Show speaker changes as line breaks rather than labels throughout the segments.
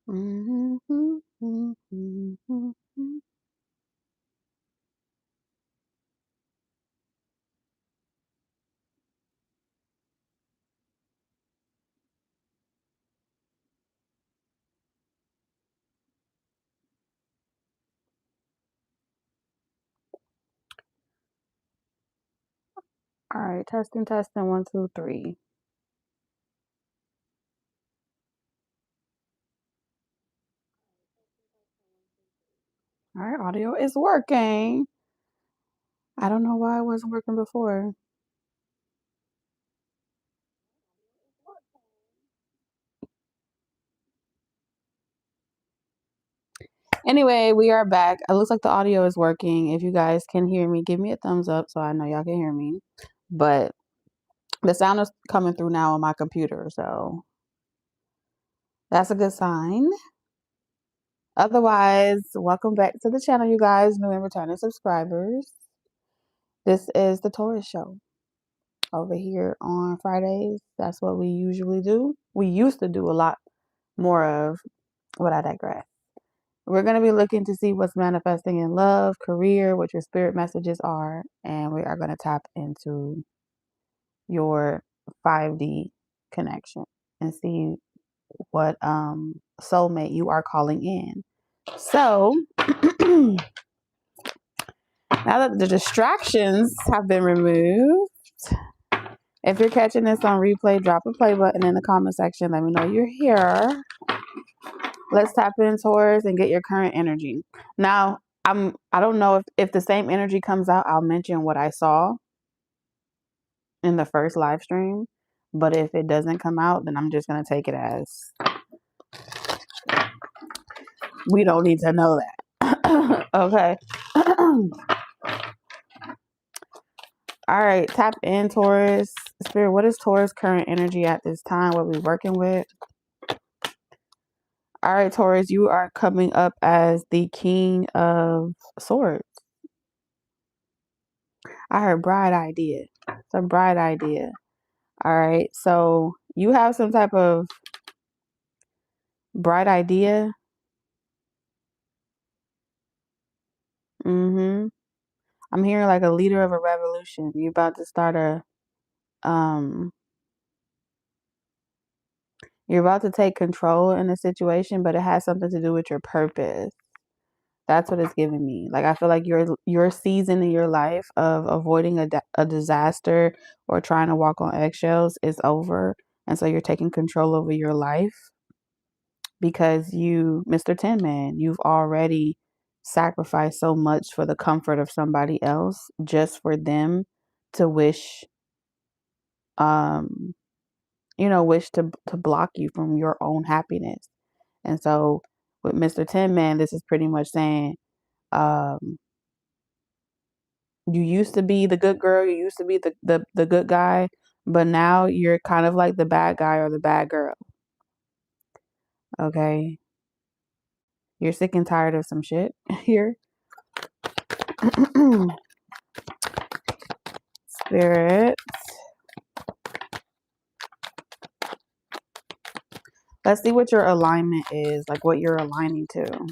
All right, testing, testing, 1, 2, 3. All right, audio is working. I don't know why it wasn't working before. Anyway, we are back. It looks like the audio is working. If you guys can hear me, give me a thumbs up so I know y'all can hear me. But the sound is coming through now on my computer, so that's a good sign. Otherwise, welcome back to the channel, you guys, new and returning subscribers. This is the Taurus Show over here on Fridays. That's what we usually do. We used to do a lot more of, but I digress. We're going to be looking to see what's manifesting in love, career, what your spirit messages are, and we are going to tap into your 5D connection and see what soulmate you are calling in. So, now that the distractions have been removed, if you're catching this on replay, drop a play button in the comment section. Let me know you're here. Let's tap in, Taurus, and get your current energy. Now, I don't know if the same energy comes out, I'll mention what I saw in the first live stream. But if it doesn't come out, then I'm just going to take it as we don't need to know that. Okay. All right. Tap in, Taurus. Spirit, what is Taurus' current energy at this time? What we're working with? All right, Taurus, you are coming up as the King of Swords. I heard bright idea. It's a bright idea. All right. So you have some type of bright idea. I'm hearing like a leader of a revolution. You're about to start um you're about to take control in a situation, but it has something to do with your purpose. That's what it's giving me. Like I feel like your season in your life of avoiding a disaster or trying to walk on eggshells is over, and so you're taking control over your life because you, Mr. Tin Man, you've already sacrificed so much for the comfort of somebody else just for them to wish um wish to block you from your own happiness. And so with Mr. Tin Man, this is pretty much saying um you used to be the good girl, you used to be the good guy, but now you're kind of like the bad guy or the bad girl. Okay? You're sick and tired of some shit here. Spirit. Let's see what your alignment is, like what you're aligning to.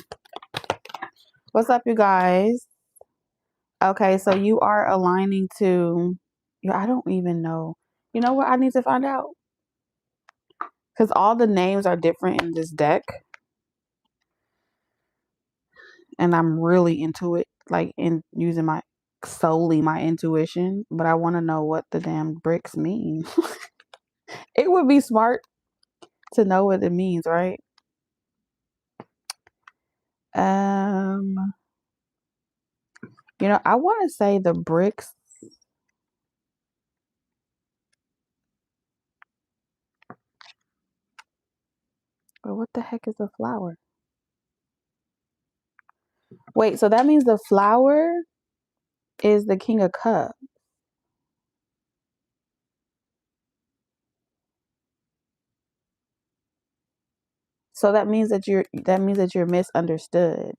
What's up, you guys? Okay, so you are aligning to, yeah, I don't even know. You know what? I need to find out because all the names are different in this deck, and I'm really into it, like in using my solely my intuition. But I want to know what the damn bricks mean. It would be smart to know what it means, right? Um, I want to say the bricks. But what the heck is a flower? Wait, so that means the flower is the King of Cups. So that means that you're misunderstood,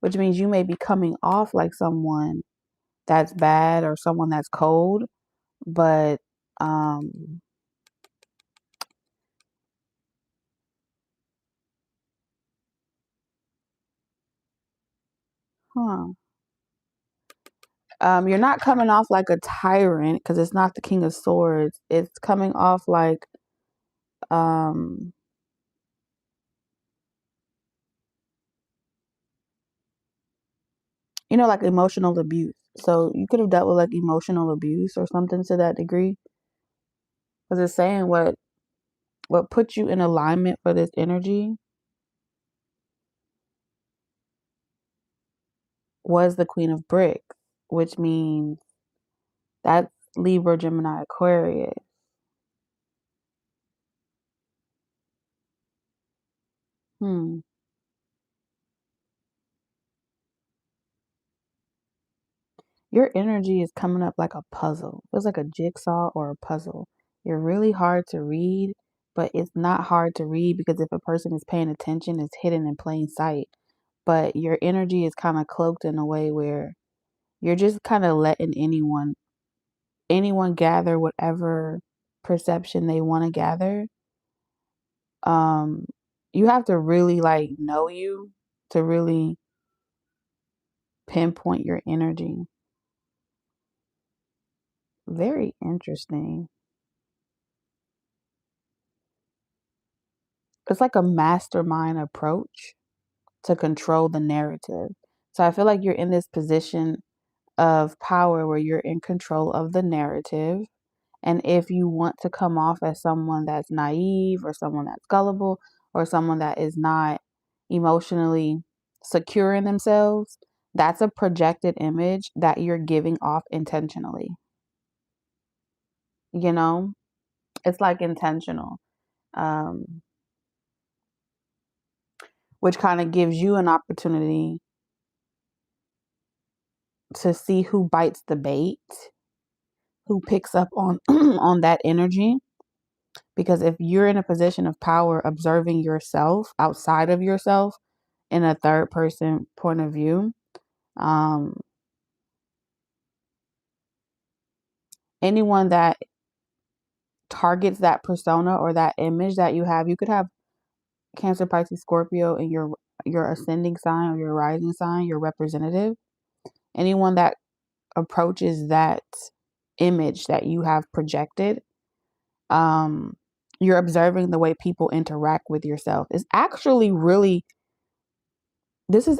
which means you may be coming off like someone that's bad or someone that's cold, but um, Huh. You're not coming off like a tyrant because it's not the King of Swords. It's coming off like um like emotional abuse. So you could have dealt with like emotional abuse or something to that degree. Because it's saying what put you in alignment for this energy was the Queen of Bricks, which means that's Libra, Gemini, Aquarius. Hmm. Your energy is coming up like a puzzle. It's like a jigsaw or a puzzle. You're really hard to read, but it's not hard to read because if a person is paying attention, it's hidden in plain sight. But your energy is kind of cloaked in a way where you're just kind of letting anyone gather whatever perception they want to gather. Um, you have to really like know you to really pinpoint your energy. Very interesting. It's like a mastermind approach to control the narrative. So I feel like you're in this position of power where you're in control of the narrative. And if you want to come off as someone that's naive or someone that's gullible or someone that is not emotionally secure in themselves, that's a projected image that you're giving off intentionally. You know, it's like intentional, um, which kind of gives you an opportunity to see who bites the bait, who picks up on on that energy. Because if you're in a position of power observing yourself outside of yourself in a third person point of view, um, anyone that targets that persona or that image that you have, you could have Cancer, Pisces, Scorpio in your ascending sign or your rising sign, your representative. Anyone that approaches that image that you have projected, um, you're observing the way people interact with yourself. This is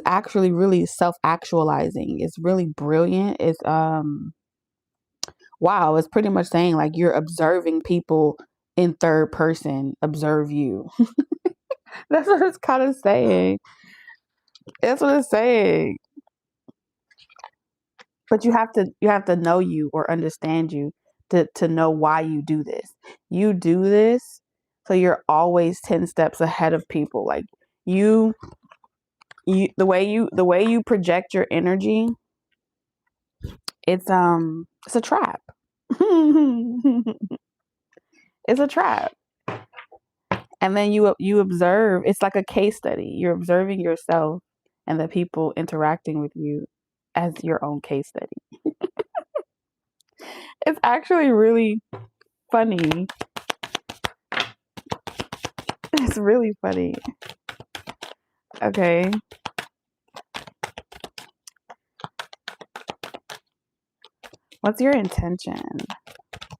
actually really self-actualizing. It's really brilliant. It's wow, it's pretty much saying like you're observing people in third person observe you. That's what it's kind of saying. That's what it's saying. But you have to know you or understand you to know why you do this. You do this so you're always 10 steps ahead of people. Like you the way you project your energy, it's a trap. It's a trap. And then you observe, it's like a case study. You're observing yourself and the people interacting with you as your own case study. It's actually really funny. It's really funny. Okay. What's your intention?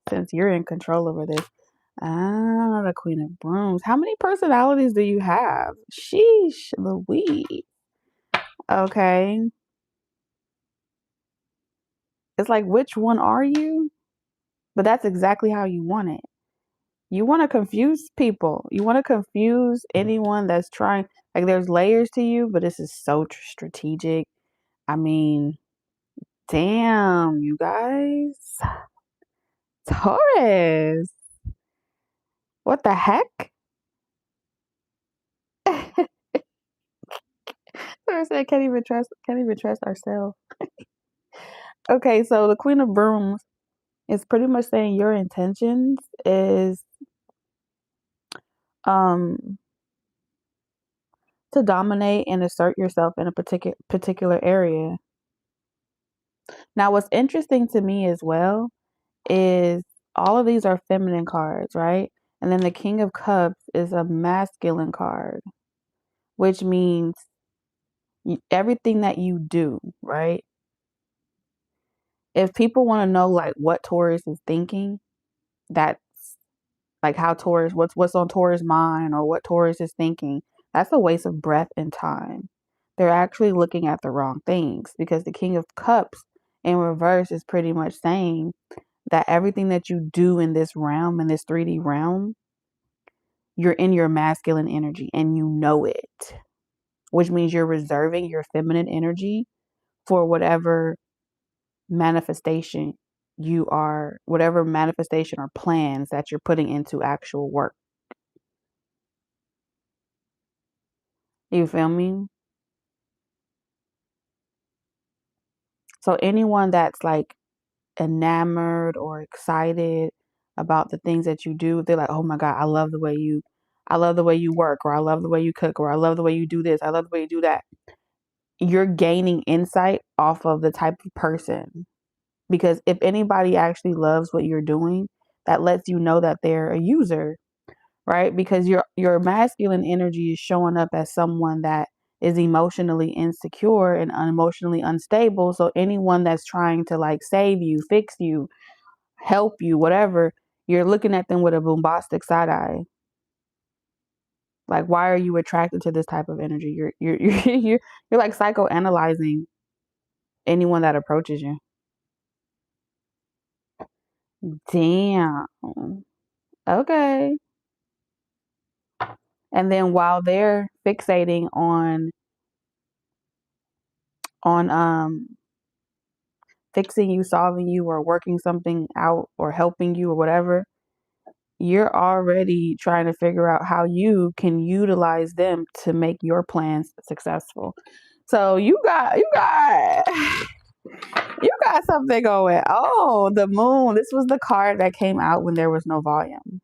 Since you're in control over this. Ah, the Queen of Brooms. How many personalities do you have? Sheesh, Louise. Okay. It's like, which one are you? But that's exactly how you want it. You want to confuse people. You want to confuse anyone that's trying. Like, there's layers to you, but this is so strategic. I mean, damn, you guys. Taurus. What the heck? Taurus said can't even trust ourselves. Okay, so the Queen of Brooms is pretty much saying your intentions is um to dominate and assert yourself in a particular area. Now, what's interesting to me as well is all of these are feminine cards, right? And then the King of Cups is a masculine card, which means everything that you do, right? If people want to know like what Taurus is thinking, that's like how Taurus, what's on Taurus' mind or what Taurus is thinking, that's a waste of breath and time. They're actually looking at the wrong things, because the King of Cups in reverse is pretty much saying that everything that you do in this realm, in this 3D realm, you're in your masculine energy and you know it, which means you're reserving your feminine energy for manifestation whatever manifestation or plans that you're putting into actual work. You feel me? So anyone that's like enamored or excited about the things that you do, they're like, oh my God, I love the way you work, or I love the way you cook, or I love the way you do this, I love the way you do that. You're gaining insight off of the type of person. Because if anybody actually loves what you're doing, that lets you know that they're a user, right? Because your masculine energy is showing up as someone that is emotionally insecure and emotionally unstable. So anyone that's trying to like save you, fix you, help you, whatever, you're looking at them with a bombastic side eye. Like, why are you attracted to this type of energy? You're like psychoanalyzing anyone that approaches you. Damn. Okay. And then while they're fixating on fixing you, solving you, or working something out, or helping you, or whatever, you're already trying to figure out how you can utilize them to make your plans successful. So you got something going. Oh, the moon. This was the card that came out when there was no volume.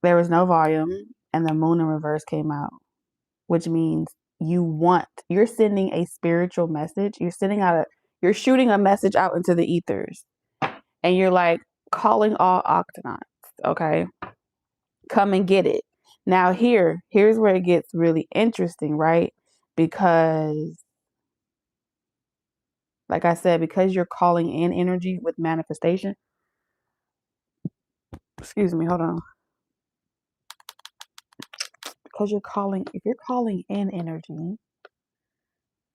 There was no volume, and the moon in reverse came out, which means you're sending a spiritual message. You're shooting a message out into the ethers, and you're like calling all octonauts. Okay, come and get it. Now here's where it gets really interesting, right? Because like I said, because you're calling in energy with manifestation. Excuse me, hold on. Because if you're calling in energy,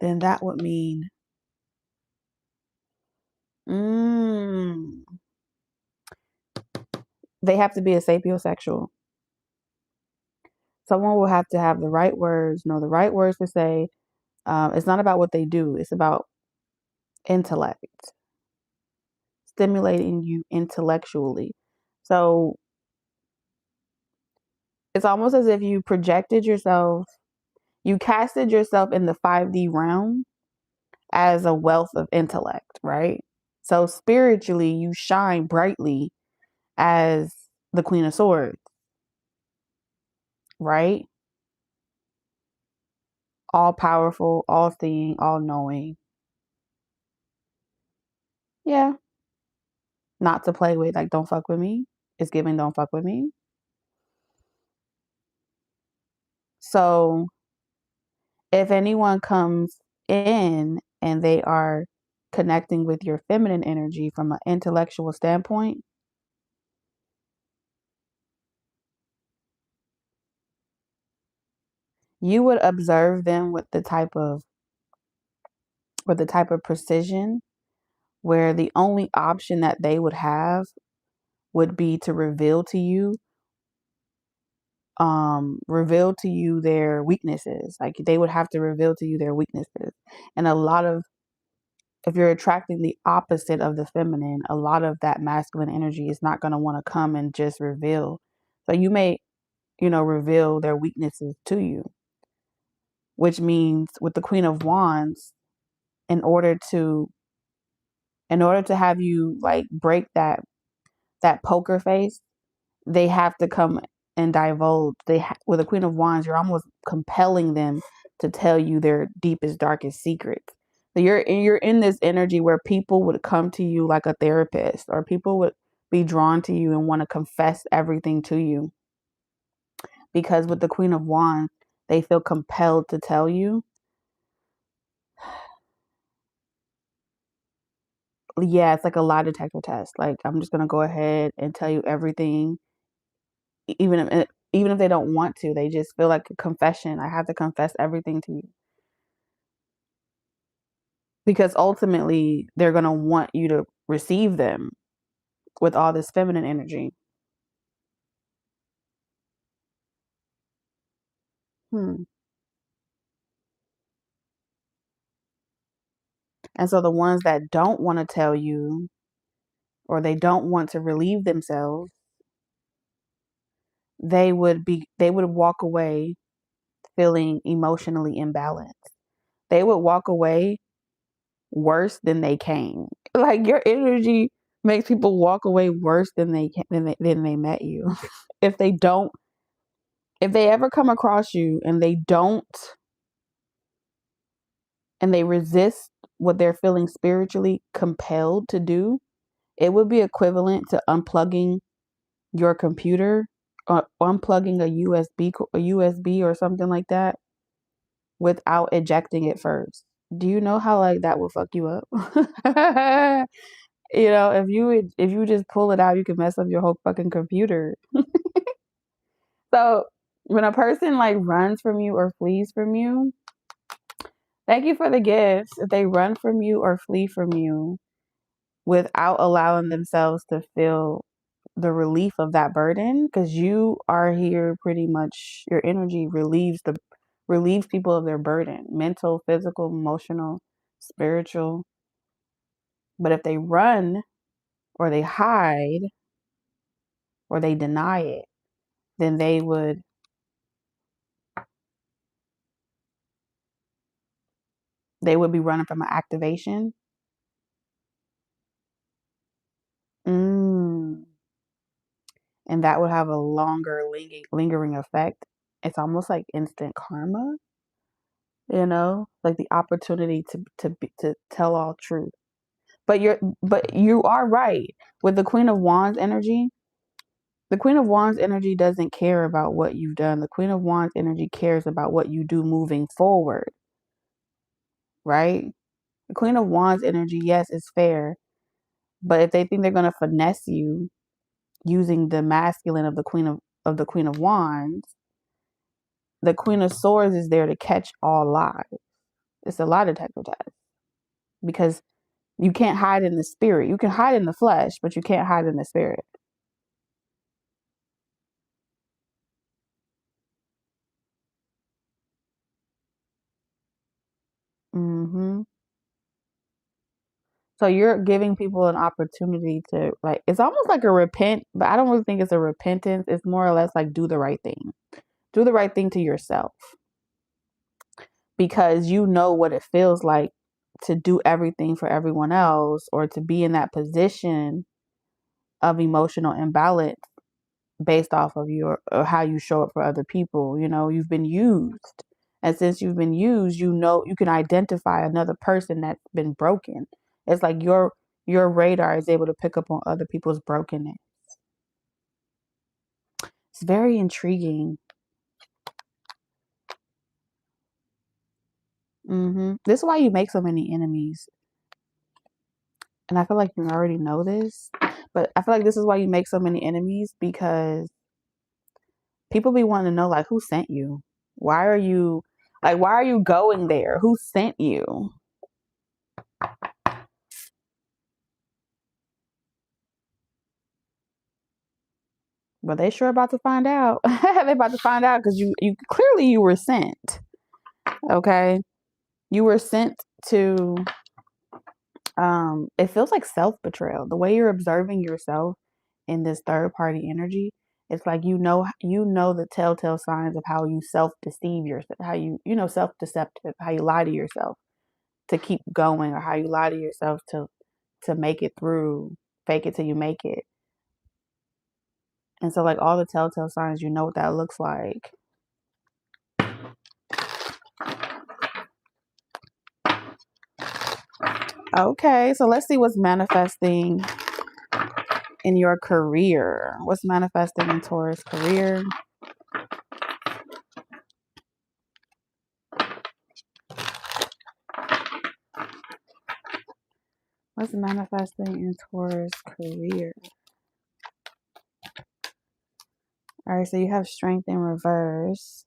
then that would mean they have to be a sapiosexual. Someone will have to have the right words, know the right words to say. It's not about what they do, it's about intellect, stimulating you intellectually. So it's almost as if you casted yourself in the 5D realm as a wealth of intellect, right? So spiritually, you shine brightly as the Queen of Swords, right? All powerful, all seeing, all knowing. Yeah. Not to play with, like, don't fuck with me. It's giving, don't fuck with me. So if anyone comes in and they are connecting with your feminine energy from an intellectual standpoint, you would observe them with the type of precision where the only option that they would have would be to reveal to you their weaknesses. Like, they would have to reveal to you their weaknesses. And if you're attracting the opposite of the feminine, a lot of that masculine energy is not going to want to come and just reveal. So you may, reveal their weaknesses to you, which means with the Queen of Wands, in order to have you like break that poker face, they have to come and divulge. With the Queen of Wands, you're almost compelling them to tell you their deepest, darkest secrets. So you're in this energy where people would come to you like a therapist, or people would be drawn to you and want to confess everything to you. Because with the Queen of Wands, they feel compelled to tell you. Yeah, it's like a lie detector test. Like, I'm just gonna go ahead and tell you everything, even if they don't want to. They just feel like a confession. I have to confess everything to you because ultimately they're gonna want you to receive them with all this feminine energy. Hmm. And so the ones that don't want to tell you, or they don't want to relieve themselves, they would walk away feeling emotionally imbalanced. They would walk away worse than they came. Like, your energy makes people walk away worse than they met you. if they don't if they ever come across you and they resist what they're feeling spiritually compelled to do, it would be equivalent to unplugging your computer or unplugging a USB or something like that without ejecting it first. Do you know how, like, that would fuck you up? If you just pull it out, you can mess up your whole fucking computer. So when a person like runs from you or flees from you, thank you for the gifts. If they run from you or flee from you without allowing themselves to feel the relief of that burden, because you are here pretty much, your energy relieves people of their burden, mental, physical, emotional, spiritual. But if they run or they hide or they deny it, then they would be running from an activation. Mm. And that would have a longer lingering effect. It's almost like instant karma, like the opportunity to tell all truth. But you are right. With the Queen of Wands energy, the Queen of Wands energy doesn't care about what you've done. The Queen of Wands energy cares about what you do moving forward, right? The Queen of Wands energy, yes, is fair, but if they think they're gonna finesse you using the masculine of the Queen of Wands, the Queen of Swords is there to catch all lies. It's a lie detector test because you can't hide in the spirit. You can hide in the flesh, but you can't hide in the spirit. Hmm. So you're giving people an opportunity to, like, it's almost like a repent, but I don't really think it's a repentance. It's more or less like do the right thing. Do the right thing to yourself because you know what it feels like to do everything for everyone else or to be in that position of emotional imbalance based off of your or how you show up for other people. You've been used. And since you've been used, you can identify another person that's been broken. It's like your radar is able to pick up on other people's brokenness. It's very intriguing. This is why you make so many enemies. And I feel like you already know this, but I feel like this is why you make so many enemies because people be wanting to know, like, who sent you? Why are you going there? Who sent you? But they sure about to find out. They about to find out because you clearly you were sent. Okay, you were sent to. It feels like self betrayal. The way you're observing yourself in this third party energy, it's like you know the telltale signs of how you self deceive yourself, how self deceptive, how you lie to yourself to keep going, or how you lie to yourself to make it through, fake it till you make it. And so, like, all the telltale signs, you know what that looks like. Okay, so let's see what's manifesting in your career. What's manifesting in Taurus career? What's manifesting in Taurus career? All right, so you have strength in reverse.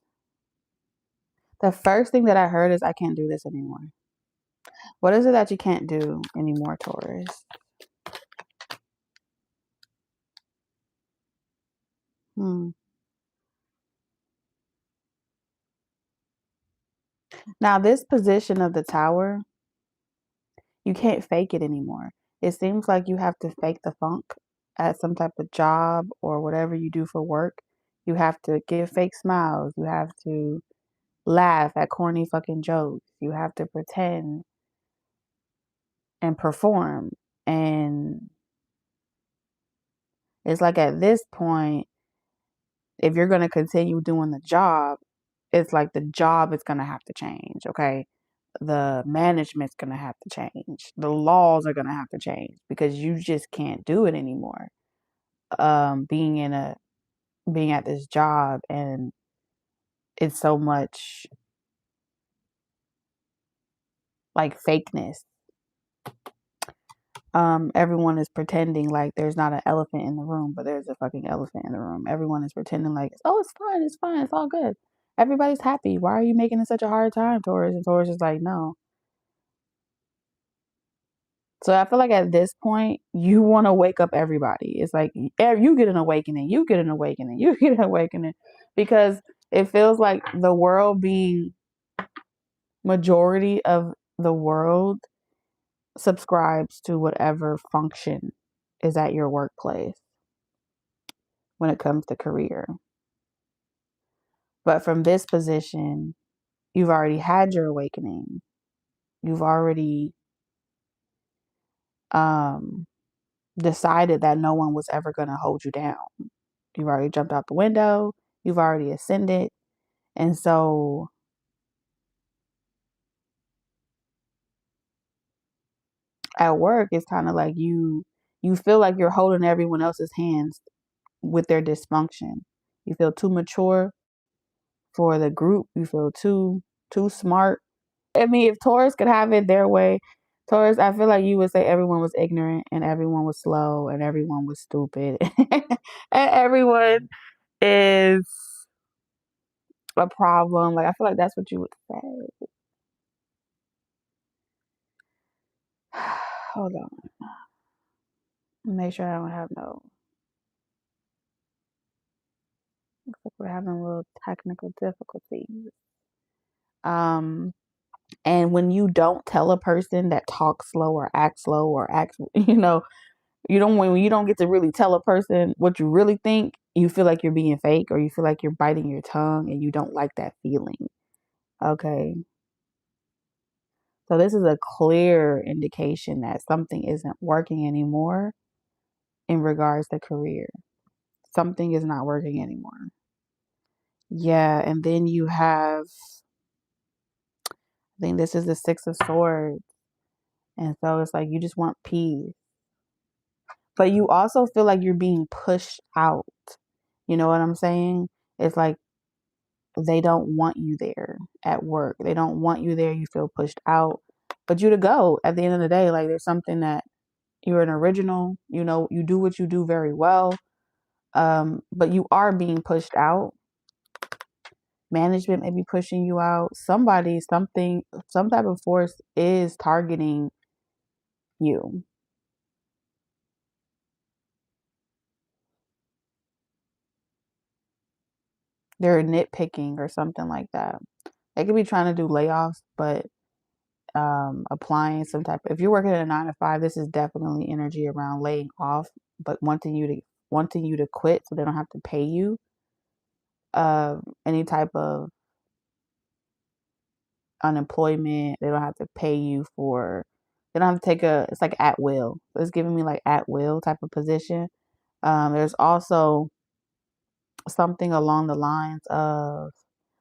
The first thing that I heard is I can't do this anymore. What is it that you can't do anymore, Taurus? Now, this position of the Tower, you can't fake it anymore. It seems like you have to fake the funk at some type of job or whatever you do for work. You have to give fake smiles. You have to laugh at corny fucking jokes. You have to pretend and perform. And it's like at this point, if you're going to continue doing the job, it's like the job is going to have to change, okay? The management's going to have to change. The laws are going to have to change because you just can't do it anymore. Being at this job, and it's so much like fakeness. Everyone is pretending like there's not an elephant in the room, but there's a fucking elephant in the room. Everyone is pretending like, oh, it's fine, it's all good. Everybody's happy. Why are you making it such a hard time, Taurus? And Taurus is like, no. So I feel like at this point, you want to wake up everybody. It's like, you get an awakening, you get an awakening, you get an awakening. Because it feels like the world being majority of the world subscribes to whatever function is at your workplace when it comes to career. But from this position, you've already had your awakening. You've already decided that no one was ever going to hold you down. You've already jumped out the window. You've already ascended. And so at work, it's kind of like you feel like you're holding everyone else's hands with their dysfunction. You feel too mature for the group. You feel too smart. I mean, if Taurus could have it their way, Taurus, I feel like you would say everyone was ignorant and everyone was slow and everyone was stupid and everyone is a problem. Like, I feel like that's what you would say. Hold on. Make sure I don't have no. Looks like we're having a little technical difficulties. And when you don't tell a person that talks slow or acts slow or acts, when you don't get to really tell a person what you really think, you feel like you're being fake or you feel like you're biting your tongue and you don't like that feeling. Okay. So this is a clear indication that something isn't working anymore in regards to career. Something is not working anymore. Yeah, and then you have, I think this is the Six of Swords. And so it's like you just want peace. But you also feel like you're being pushed out. You know what I'm saying? It's like they don't want you there at work. They don't want you there. You feel pushed out. But you to go at the end of the day, like there's something that you're an original, you do what you do very well. But you are being pushed out. Management may be pushing you out. Somebody, something, some type of force is targeting you. They're nitpicking or something like that. They could be trying to do layoffs, but applying some type. If you're working at a 9 to 5, this is definitely energy around laying off, but wanting you to quit so they don't have to pay you any type of unemployment. They don't have to pay you for. They don't have to take a. It's like at will. It's giving me like at will type of position. There's also something along the lines of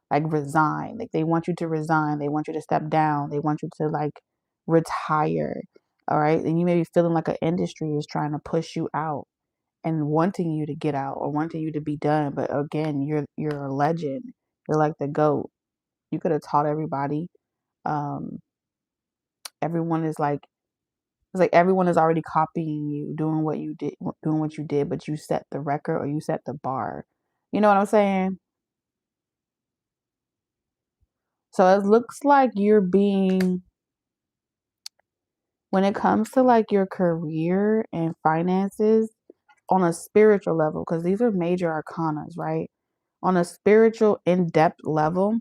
like resign. Like they want you to resign. They want you to step down. They want you to like retire. All right. And you may be feeling like an industry is trying to push you out and wanting you to get out or wanting you to be done. But again, you're a legend. You're like the GOAT. You could have taught everybody. Um, everyone is like It's like everyone is already copying you, doing what you did, but you set the record or you set the bar. You know what I'm saying? So it looks like you're being, when it comes to like your career and finances on a spiritual level, because these are major arcanas, right? On a spiritual, in-depth level,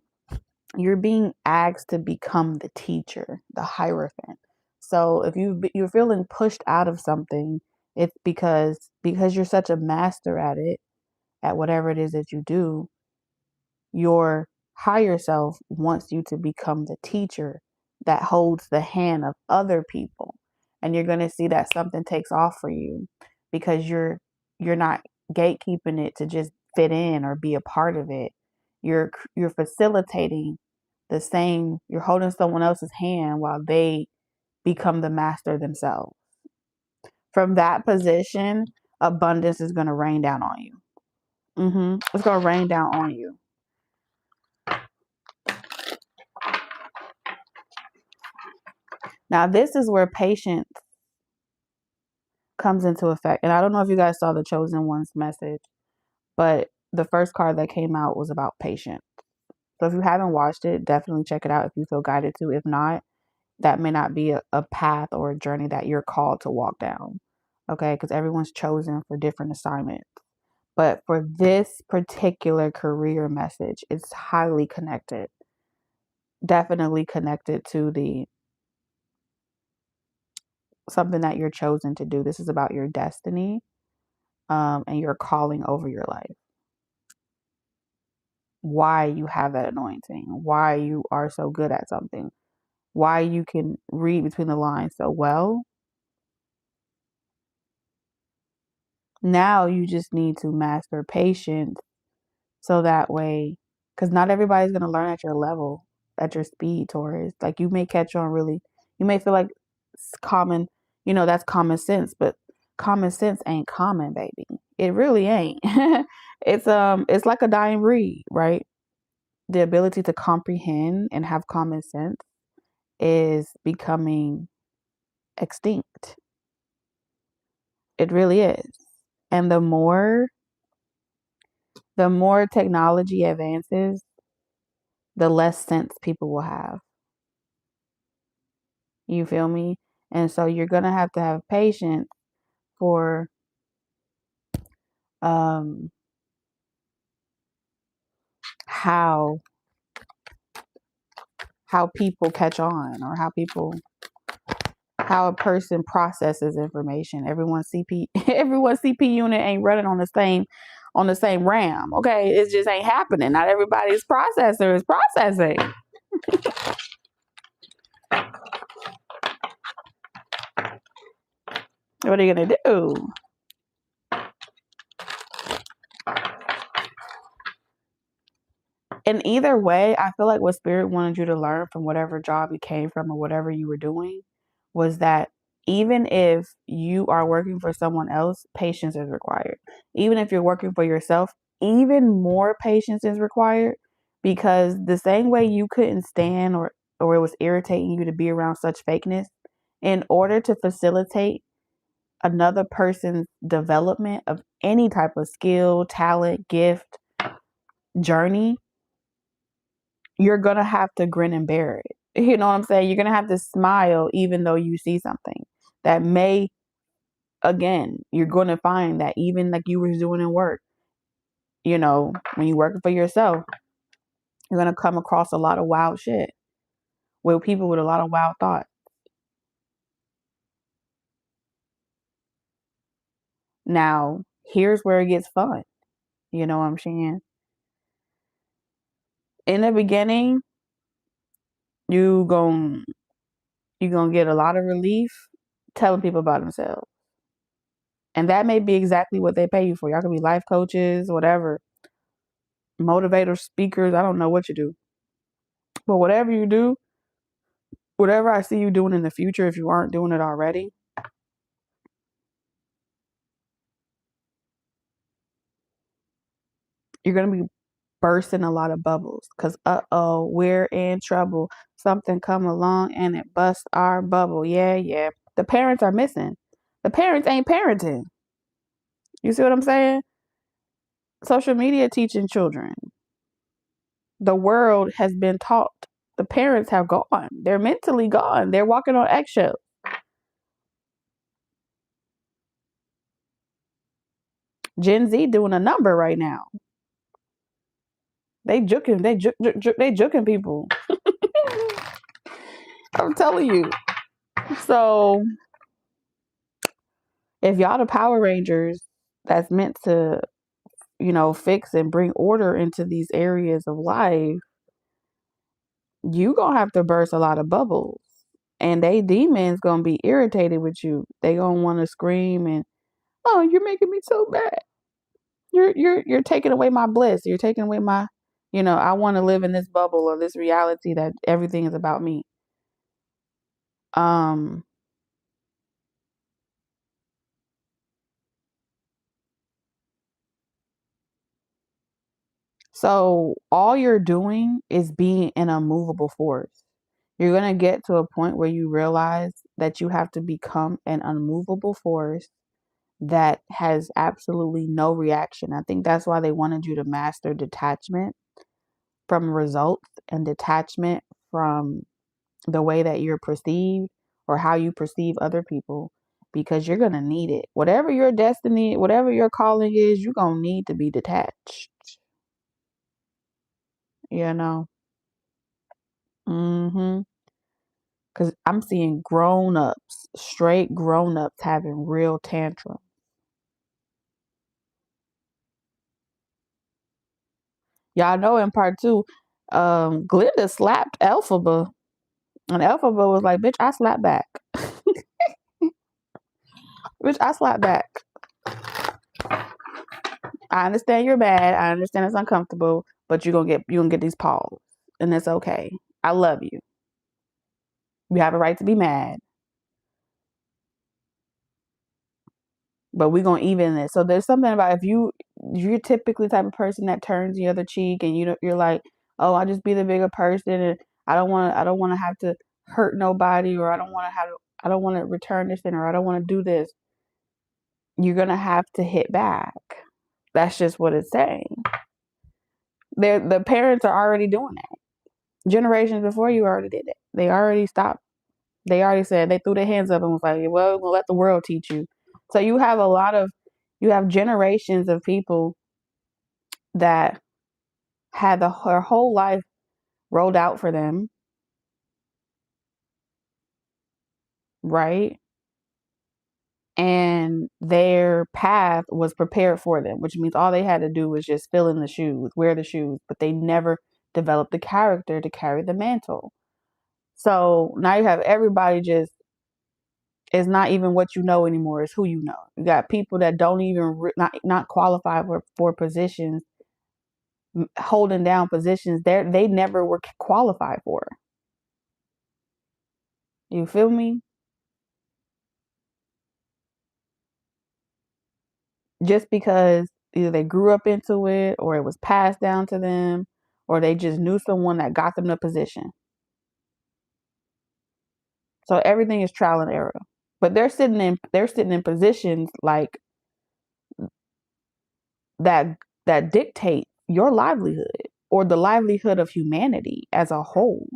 you're being asked to become the teacher, the hierophant. So if you're feeling pushed out of something, it's because you're such a master at it, at whatever it is that you do, your higher self wants you to become the teacher that holds the hand of other people. And you're going to see that something takes off for you because you're not gatekeeping it to just fit in or be a part of it. You're facilitating the same, you're holding someone else's hand while they become the master themselves. From that position, abundance is going to rain down on you. It's going to rain down on you. Now, this is where patience comes into effect. And I don't know if you guys saw the Chosen One's message, but the first card that came out was about patience. So if you haven't watched it, definitely check it out if you feel guided to. If not, that may not be a path or a journey that you're called to walk down. Okay, because everyone's chosen for different assignments. But for this particular career message, it's highly connected. Definitely connected to the something that you're chosen to do. This is about your destiny, and your calling over your life. Why you have that anointing, why you are so good at something, why you can read between the lines so well. Now you just need to master patience so that way, because not everybody's going to learn at your level, at your speed, Taurus. Like you may catch on really, you may feel like it's common, that's common sense, but common sense ain't common, baby. It really ain't. It's like a dying breed, right? The ability to comprehend and have common sense is becoming extinct. It really is. And the more technology advances, the less sense people will have. You feel me? And so you're going to have patience for how people catch on, or how a person processes information. Everyone's CP unit ain't running on the same RAM. Okay, it just ain't happening. Not everybody's processor is processing. What are you gonna do? In either way, I feel like what Spirit wanted you to learn from whatever job you came from or whatever you were doing was that even if you are working for someone else, patience is required. Even if you're working for yourself, even more patience is required, because the same way you couldn't stand or it was irritating you to be around such fakeness, in order to facilitate another person's development of any type of skill, talent, gift, journey, you're going to have to grin and bear it. You know what I'm saying? You're going to have to smile even though you see something that may, again, you're going to find that even like you were doing in work, when you're working for yourself, you're going to come across a lot of wild shit with people with a lot of wild thoughts. Now, here's where it gets fun. You know what I'm saying? In the beginning, you gon' get a lot of relief telling people about themselves. And that may be exactly what they pay you for. Y'all can be life coaches, whatever, motivators, speakers. I don't know what you do. But whatever you do, whatever I see you doing in the future, if you aren't doing it already, you're going to be bursting a lot of bubbles. Because, we're in trouble. Something come along and it busts our bubble. Yeah, yeah. The parents are missing. The parents ain't parenting. You see what I'm saying? Social media teaching children. The world has been taught. The parents have gone. They're mentally gone. They're walking on eggshells. Gen Z doing a number right now. They juking. They juking people. I'm telling you. So if y'all the Power Rangers that's meant to, fix and bring order into these areas of life, you gonna have to burst a lot of bubbles. And they demons gonna be irritated with you. They gonna want to scream and, oh, you're making me so bad. You're taking away my bliss. You're taking away my, I want to live in this bubble or this reality that everything is about me. Um so all you're doing is being an unmovable force. You're going to get to a point where you realize that you have to become an unmovable force that has absolutely no reaction. I think that's why they wanted you to master detachment from results and detachment from the way that you're perceived or how you perceive other people, because you're going to need it. Whatever your destiny, whatever your calling is, you're going to need to be detached, you know? Mhm. Cuz I'm seeing grown-ups, straight grown-ups having real tantrums. Y'all know in part 2, Glinda slapped Elphaba, and Elphaba was like, "Bitch, I slap back." Bitch, I slap back. I understand you're mad. I understand it's uncomfortable, but you gonna get these paws, and it's okay. I love you. You have a right to be mad, but we're gonna even this. So there's something about if you're typically the type of person that turns the other cheek, and you're like, oh, I'll just be the bigger person, and I don't wanna have to hurt nobody, or I don't wanna return this thing, or I don't wanna do this. You're gonna have to hit back. That's just what it's saying. The parents are already doing that. Generations before you already did it. They already stopped. They already said, they threw their hands up and was like, well, we'll let the world teach you. So you have generations of people that had their whole life rolled out for them, right? And their path was prepared for them, which means all they had to do was just fill in the shoes, wear the shoes, but they never developed the character to carry the mantle. So now you have everybody just, it's not even what you know anymore, it's who you know. You got people that don't even not qualify for positions, holding down positions they never were qualified for. You feel me? Just because either they grew up into it, or it was passed down to them, or they just knew someone that got them the position. So everything is trial and error. But they're sitting in positions like that that dictate your livelihood, or the livelihood of humanity as a whole.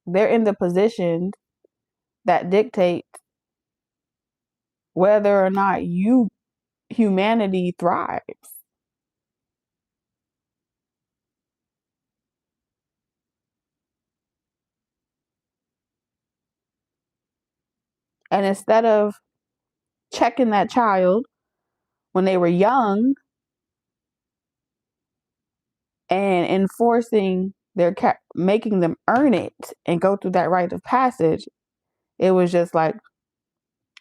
They're in the positions that dictate whether or not humanity thrives. And instead of checking that child when they were young and enforcing making them earn it and go through that rite of passage, it was just like,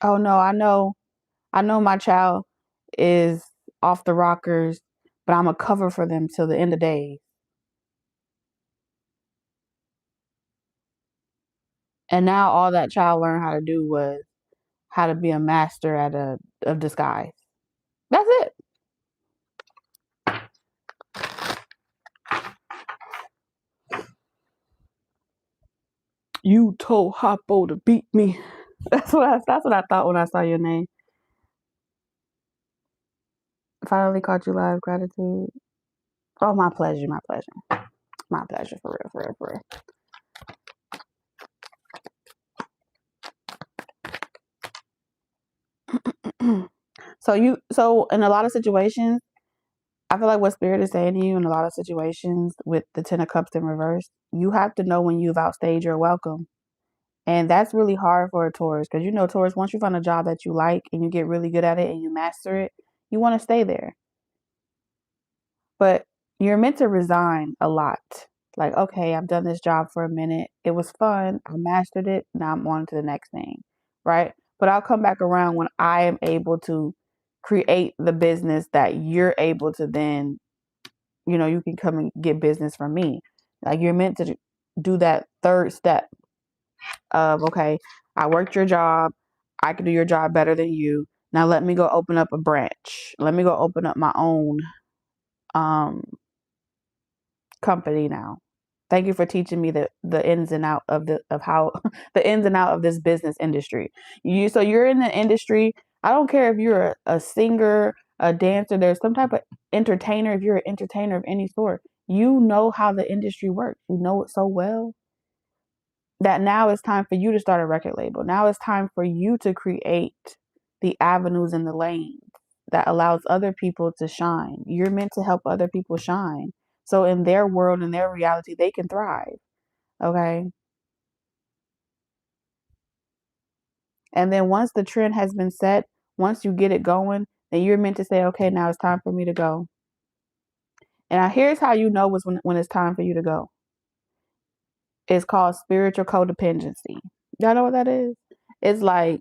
oh no, I know my child is off the rockers, but I'm a cover for them till the end of days. And now all that child learned how to do was how to be a master of disguise. That's it. You told Hoppo to beat me. That's what I thought when I saw your name. Finally caught you live. Gratitude. Oh, my pleasure. My pleasure. My pleasure. For real. For real. For real. So in a lot of situations, I feel like what Spirit is saying to you in a lot of situations with the Ten of Cups in reverse, you have to know when you've outstayed your welcome. And that's really hard for a Taurus because Taurus, once you find a job that you like and you get really good at it and you master it, you want to stay there. But you're meant to resign a lot. Like, okay, I've done this job for a minute. It was fun. I mastered it. Now I'm on to the next thing. Right. But I'll come back around when I am able to create the business that you're able to then, you can come and get business from me. Like, you're meant to do that third step of, okay, I worked your job. I can do your job better than you. Now let me go open up a branch. Let me go open up my own company now. Thank you for teaching me the ins and out of how the ins and out of this business industry. So you're in the industry. I don't care if you're a singer, a dancer, there's some type of entertainer. If you're an entertainer of any sort, you know how the industry works. You know it so well that now it's time for you to start a record label. Now it's time for you to create the avenues and the lanes that allows other people to shine. You're meant to help other people shine. So in their world, in their reality, they can thrive. Okay. And then once the trend has been set, once you get it going, then you're meant to say, okay, now it's time for me to go. And here's how you know when it's time for you to go. It's called spiritual codependency. Y'all know what that is? It's like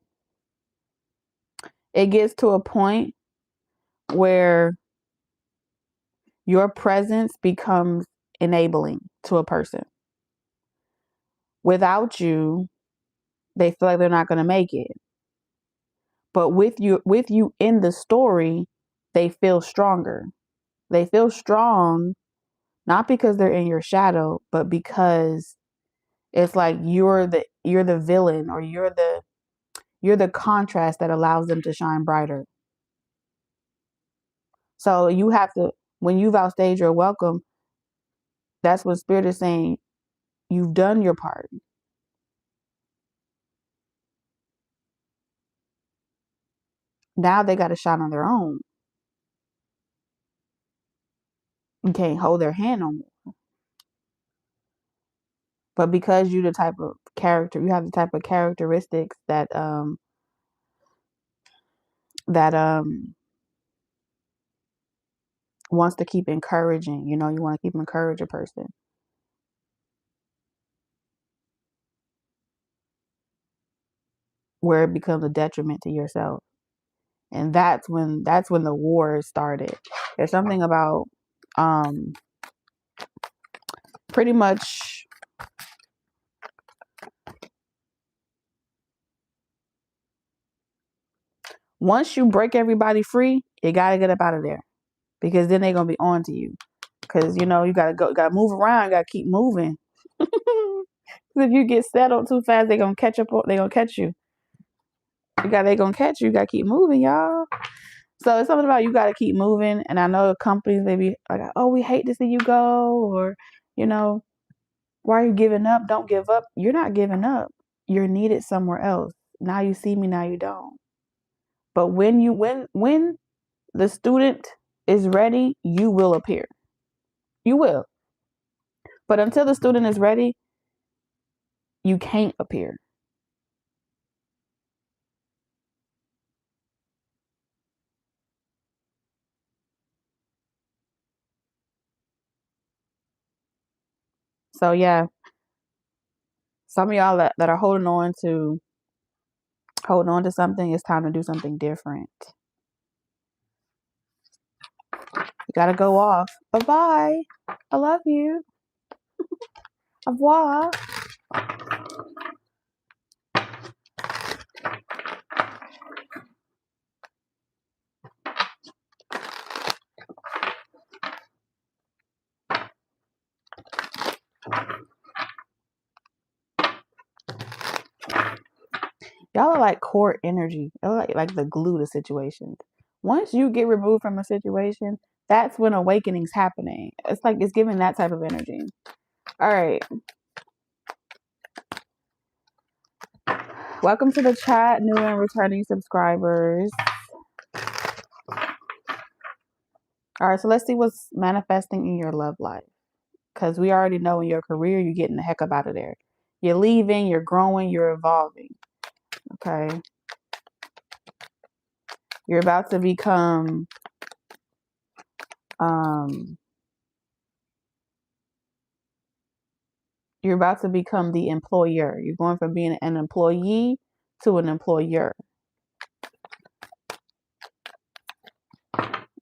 it gets to a point where your presence becomes enabling to a person. Without you, they feel like they're not going to make it. But with you in the story, they feel stronger. They feel strong not because they're in your shadow, but because it's like you're the villain, or you're the contrast that allows them to shine brighter. So you have to, when you've outstayed your welcome, that's what Spirit is saying. You've done your part. Now they got to shine on their own. You can't hold their hand no more. But because you the type of character, you have the type of characteristics that wants to keep encouraging. You want to keep encourage a person. Where it becomes a detriment to yourself. And that's when the war started. There's something about pretty much once you break everybody free, you gotta get up out of there. Because then they're gonna be on to you. Because you gotta go, gotta move around, gotta keep moving. If you get settled too fast, they're gonna catch up. They're gonna catch you. They're gonna catch you. You gotta keep moving, y'all. So it's something about you gotta keep moving. And I know companies maybe like, oh, we hate to see you go, or why are you giving up? Don't give up. You're not giving up. You're needed somewhere else. Now you see me. Now you don't. But when the student is ready, you will appear. You will. But until the student is ready, you can't appear. So yeah, some of y'all that are holding on to something, it's time to do something different. You gotta go off. Bye-bye. I love you. Au revoir. Y'all are like core energy. Y'all are like the glue to situations. Once you get removed from a situation, that's when awakening's happening. It's like it's giving that type of energy. All right. Welcome to the chat, new and returning subscribers. All right, so let's see what's manifesting in your love life. Because we already know in your career, you're getting the heck up out of there. You're leaving, you're growing, you're evolving. Okay. You're about to become the employer. You're going from being an employee to an employer.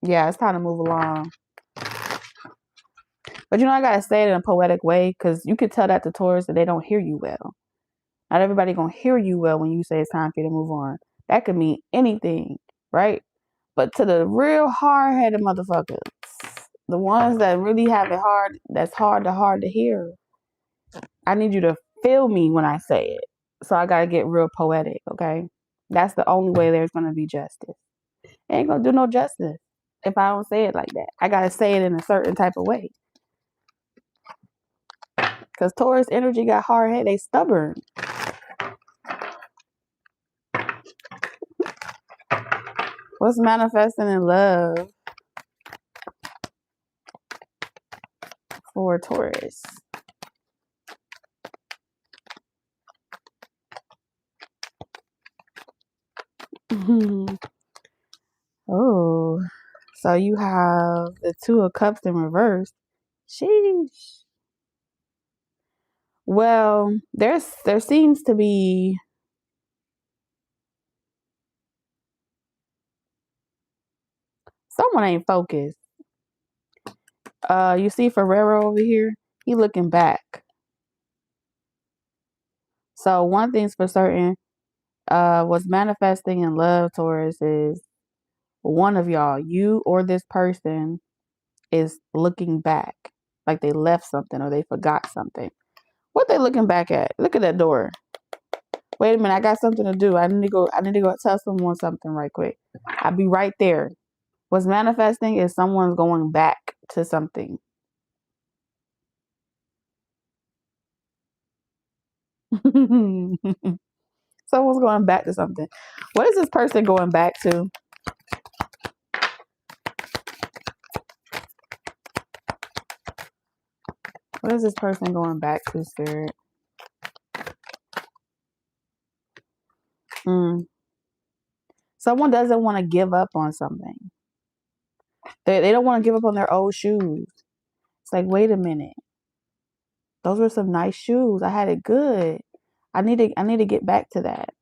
Yeah, it's time to move along. But I gotta say it in a poetic way, because you could tell that to Taurus that they don't hear you well. Not everybody gonna hear you well when you say it's time for you to move on. That could mean anything, right? But to the real hard-headed motherfuckers, the ones that really have it hard, that's hard to hear, I need you to feel me when I say it. So I gotta get real poetic, okay? That's the only way there's gonna be justice. It ain't gonna do no justice if I don't say it like that. I gotta say it in a certain type of way. Because Taurus energy got hard head, they stubborn. What's manifesting in love for Taurus? Oh, so you have the Two of Cups in reverse. Sheesh. Well, there seems to be someone ain't focused. You see Ferrero over here? He looking back. So one thing's for certain, what's manifesting in love, Taurus, is one of y'all, you or this person, is looking back. Like they left something or they forgot something. What they looking back at? Look at that door. Wait a minute, I got something to do. I need to go tell someone something right quick. I'll be right there. What's manifesting is someone's going back to something. Someone's going back to something. What is this person going back to? What is this person going back to, Spirit? Someone doesn't want to give up on something. They don't want to give up on their old shoes. It's like, wait a minute. Those were some nice shoes. I had it good. I need to get back to that.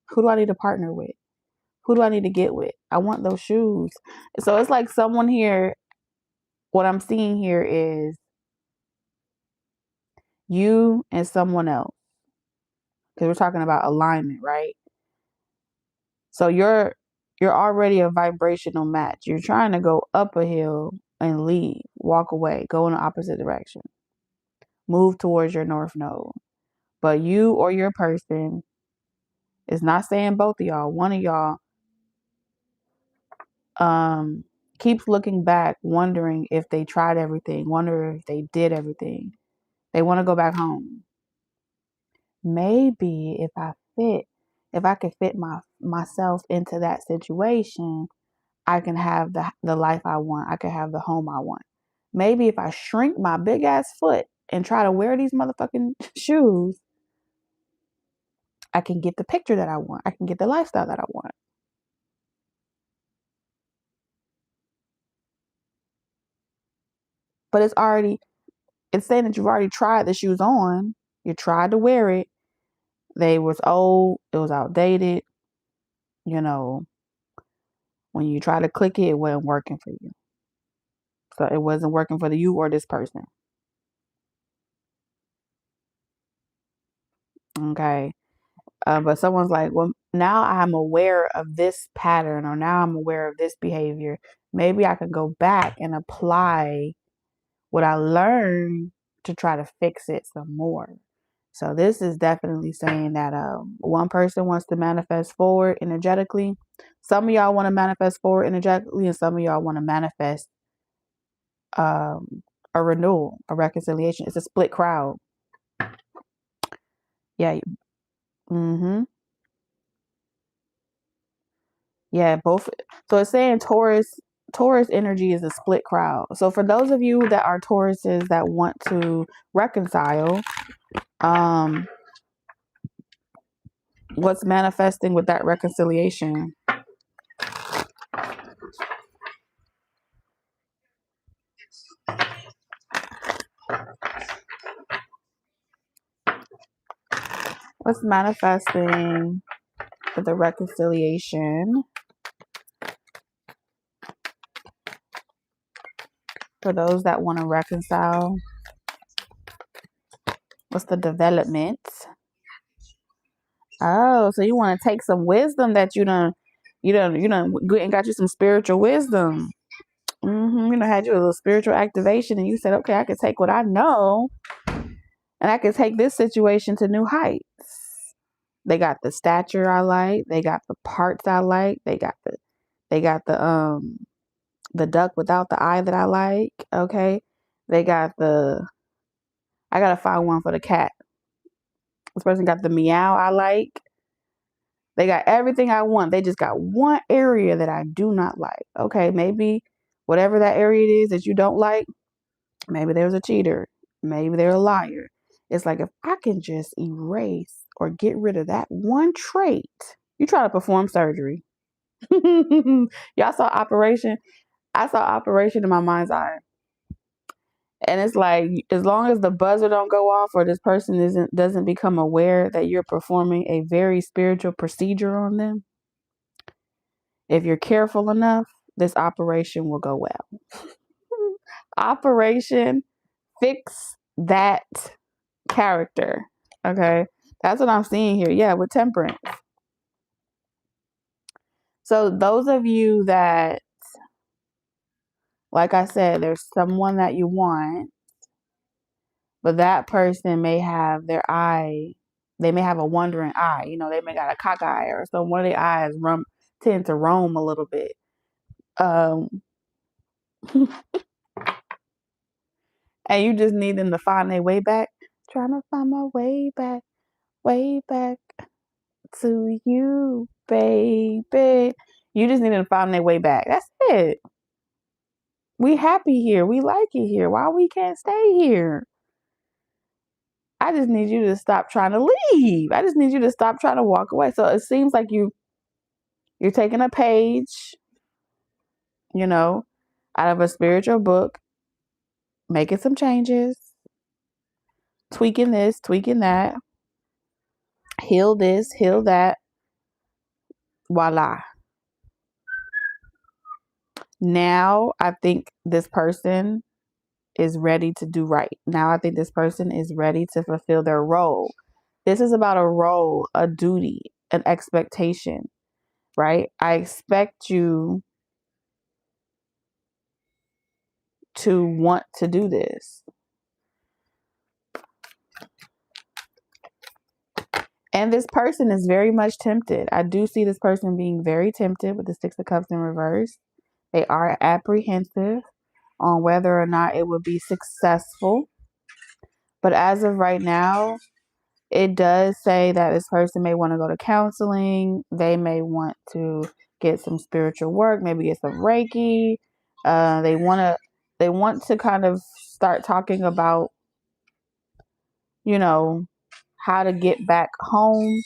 Who do I need to partner with? Who do I need to get with? I want those shoes. So it's like someone here, what I'm seeing here is you and someone else. Because we're talking about alignment, right? So you're already a vibrational match. You're trying to go up a hill and leave, walk away, go in the opposite direction, move towards your north node. But you or your person is not saying both of y'all. One of y'all keeps looking back, wondering if they tried everything, wondering if they did everything. They want to go back home. Maybe if I could fit myself into that situation, I can have the life I want. I can have the home I want. Maybe if I shrink my big ass foot and try to wear these motherfucking shoes, I can get the picture that I want. I can get the lifestyle that I want. But it's saying that you've already tried the shoes on. You tried to wear it. They was old. It was outdated. When you try to click it wasn't working for you. So it wasn't working for you or this person. Okay. But someone's like, well, now I'm aware of this pattern, or now I'm aware of this behavior. Maybe I can go back and apply what I learned to try to fix it some more. So this is definitely saying that one person wants to manifest forward energetically. Some of y'all want to manifest forward energetically, and some of y'all want to manifest a renewal, a reconciliation. It's a split crowd. Yeah. Mm-hmm. Yeah, both. So it's saying Taurus energy is a split crowd. So for those of you that are Tauruses that want to reconcile, what's manifesting with that reconciliation? What's manifesting with the reconciliation for those that want to reconcile? What's the development? Oh, so you want to take some wisdom that you done good and got you some spiritual wisdom. Had you a little spiritual activation, and you said, okay, I can take what I know, and I can take this situation to new heights. They got the stature I like. They got the parts I like. They got the duck without the eye that I like. Okay, they got the. I gotta find one for the cat. This person got the meow I like. They got everything I want. They just got one area that I do not like. Okay, maybe whatever that area it is that you don't like, maybe there's a cheater. Maybe they're a liar. It's like if I can just erase or get rid of that one trait, you try to perform surgery. Y'all saw Operation? I saw Operation in my mind's eye. And it's like as long as the buzzer don't go off or this person doesn't become aware that you're performing a very spiritual procedure on them, if you're careful enough, this operation will go well. Operation fix that character. Okay. That's what I'm seeing here. Yeah, with temperance. So those of you that, like I said, there's someone that you want, but that person may have their eye, they may have a wandering eye. They may got a cock eye, or so one of their eyes tend to roam a little bit. And you just need them to find their way back. Trying to find my way back to you, baby. You just need them to find their way back. That's it. We happy here. We like it here. Why we can't stay here? I just need you to stop trying to leave. I just need you to stop trying to walk away. So it seems like you're taking a page, out of a spiritual book, making some changes, tweaking this, tweaking that, heal this, heal that. Voila. Now I think this person is ready to do right. Now I think this person is ready to fulfill their role. This is about a role, a duty, an expectation, right? I expect you to want to do this. And this person is very much tempted. I do see this person being very tempted with the Six of Cups in reverse. They are apprehensive on whether or not it will be successful. But as of right now, it does say that this person may want to go to counseling. They may want to get some spiritual work, maybe get some Reiki. They want to kind of start talking about, how to get back home.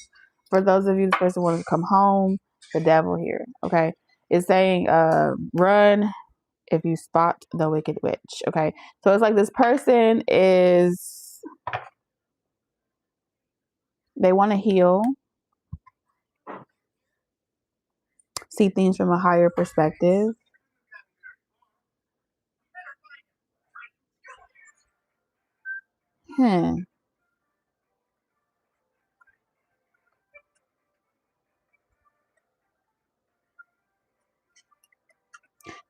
For those of you, this person wants to come home. The devil here, okay? It's saying, run if you spot the wicked witch, okay? So it's like this person they want to heal, see things from a higher perspective.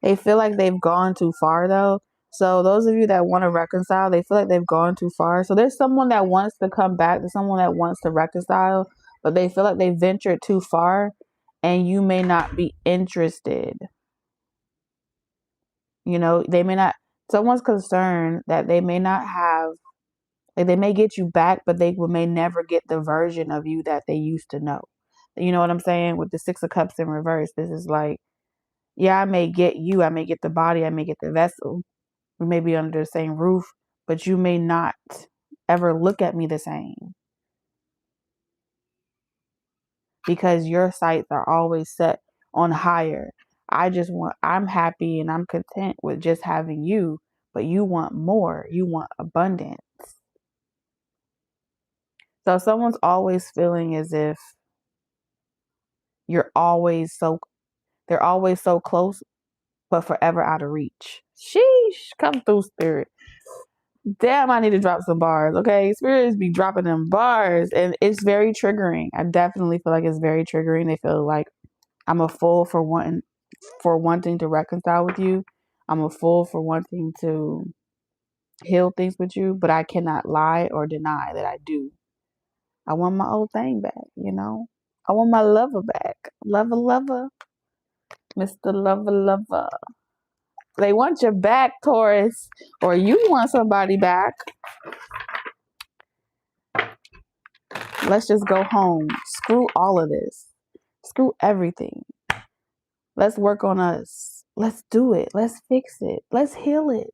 They feel like they've gone too far though. So those of you that want to reconcile, they feel like they've gone too far. So there's someone that wants to come back. There's someone that wants to reconcile, but they feel like they ventured too far and you may not be interested. You know, they may not, someone's concerned that they may not have, like they may get you back, but they may never get the version of you that they used to know. You know what I'm saying? With the Six of Cups in reverse, this is like, yeah, I may get you, I may get the body, I may get the vessel. We may be under the same roof, but you may not ever look at me the same because your sights are always set on higher. I'm happy and I'm content with just having you, but you want more. You want abundance. So someone's always feeling as if you're always so, they're always so close, but forever out of reach. Sheesh, come through, spirit. Damn, I need to drop some bars. Okay, spirits be dropping them bars, and it's very triggering. I definitely feel like it's very triggering. They feel like I'm a fool for wanting to reconcile with you. I'm a fool for wanting to heal things with you, but I cannot lie or deny that I do. I want my old thing back, you know? I want my lover back. Lover, lover. Mr. Lover, lover. They want your back, Taurus, or you want somebody back. Let's just go home. Screw all of this. Screw everything. Let's work on us. Let's do it. Let's fix it. Let's heal it.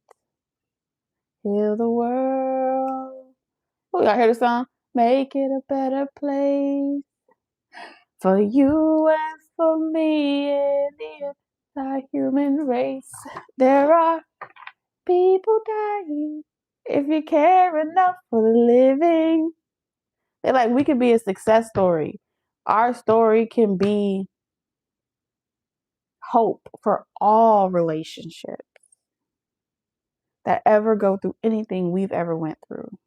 Heal the world. Oh, y'all hear the song? Make it a better place for you and for me and the entire human race. There are people dying if you care enough for the living. They're like, we can be a success story. Our story can be hope for all relationships that ever go through anything we've ever went through.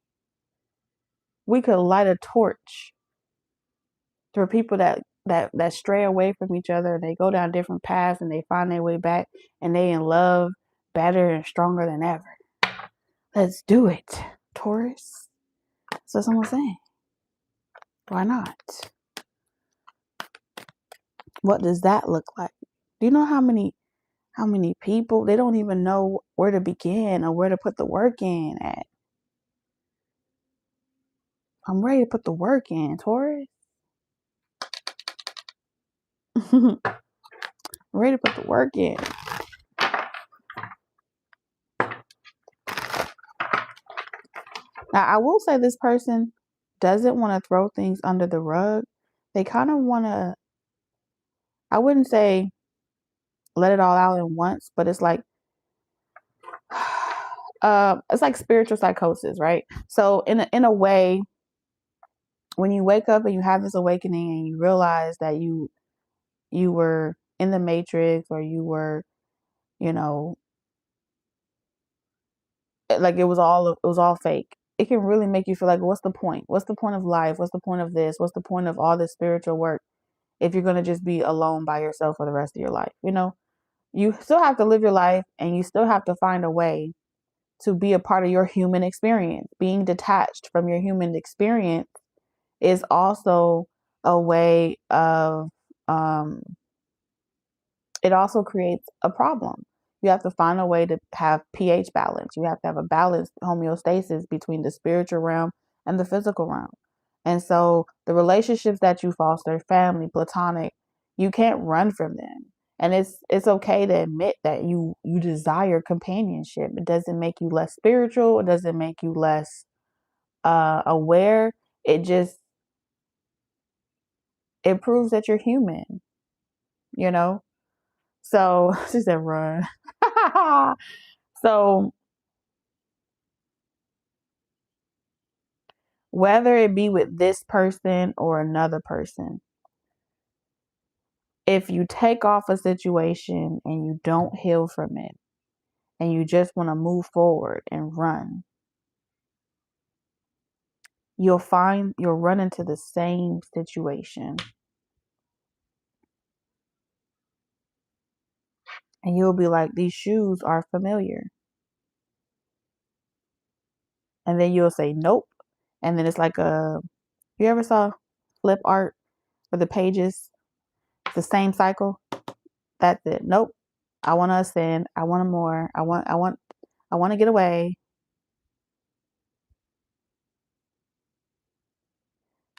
We could light a torch for people that stray away from each other and they go down different paths and they find their way back and they in love better and stronger than ever. Let's do it, Taurus. So someone's saying, why not? What does that look like? Do you know how many people, they don't even know where to begin or where to put the work in at? I'm ready to put the work in, Taurus. I'm ready to put the work in. Now, I will say this person doesn't want to throw things under the rug. They kind of want to, I wouldn't say let it all out at once, but it's like, it's like spiritual psychosis, right? So in a way, when you wake up and you have this awakening and you realize that you were in the matrix or you were, you know, like it was all fake. It can really make you feel like, what's the point? What's the point of life? What's the point of this? What's the point of all this spiritual work if you're going to just be alone by yourself for the rest of your life? You know, you still have to live your life and you still have to find a way to be a part of your human experience. Being detached from your human experience is also a way of, it also creates a problem. You have to find a way to have pH balance. You have to have a balanced homeostasis between the spiritual realm and the physical realm. And so the relationships that you foster, family, platonic, you can't run from them. And it's okay to admit that you desire companionship. It doesn't make you less spiritual. It doesn't make you less aware. It proves that you're human, you know? So she said, run. So whether it be with this person or another person, if you take off a situation and you don't heal from it and you just want to move forward and run, you'll run into the same situation and you'll be like, these shoes are familiar. And then you'll say nope. And then it's like you ever saw flip art where the pages, it's the same cycle? That's it. Nope. I want to ascend. I want more. I want to get away.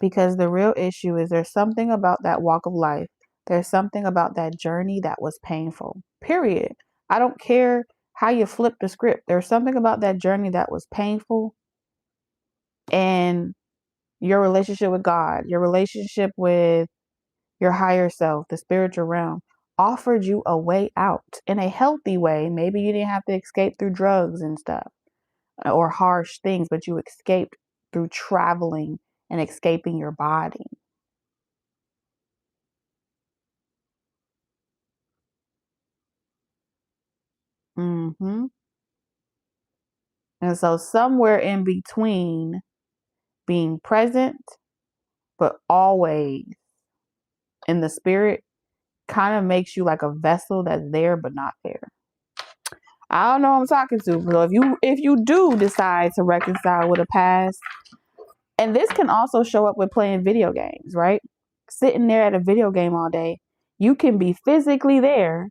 Because the real issue is there's something about that walk of life. There's something about that journey that was painful. Period. I don't care how you flip the script. There's something about that journey that was painful. And your relationship with God, your relationship with your higher self, the spiritual realm, offered you a way out in a healthy way. Maybe you didn't have to escape through drugs and stuff or harsh things, but you escaped through traveling and escaping your body. Mm-hmm. And so somewhere in between being present, but always in the spirit, kind of makes you like a vessel that's there, but not there. I don't know who I'm talking to. So if you do decide to reconcile with a past, and this can also show up with playing video games, right? Sitting there at a video game all day, you can be physically there,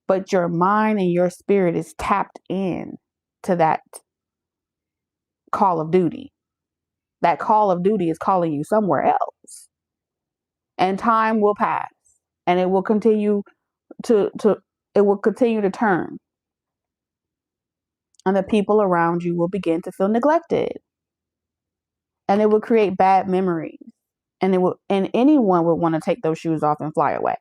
but your mind and your spirit is tapped in to that call of duty. That call of duty is calling you somewhere else. And time will pass and it will continue to turn. And the people around you will begin to feel neglected. And it will create bad memories. And anyone would want to take those shoes off and fly away.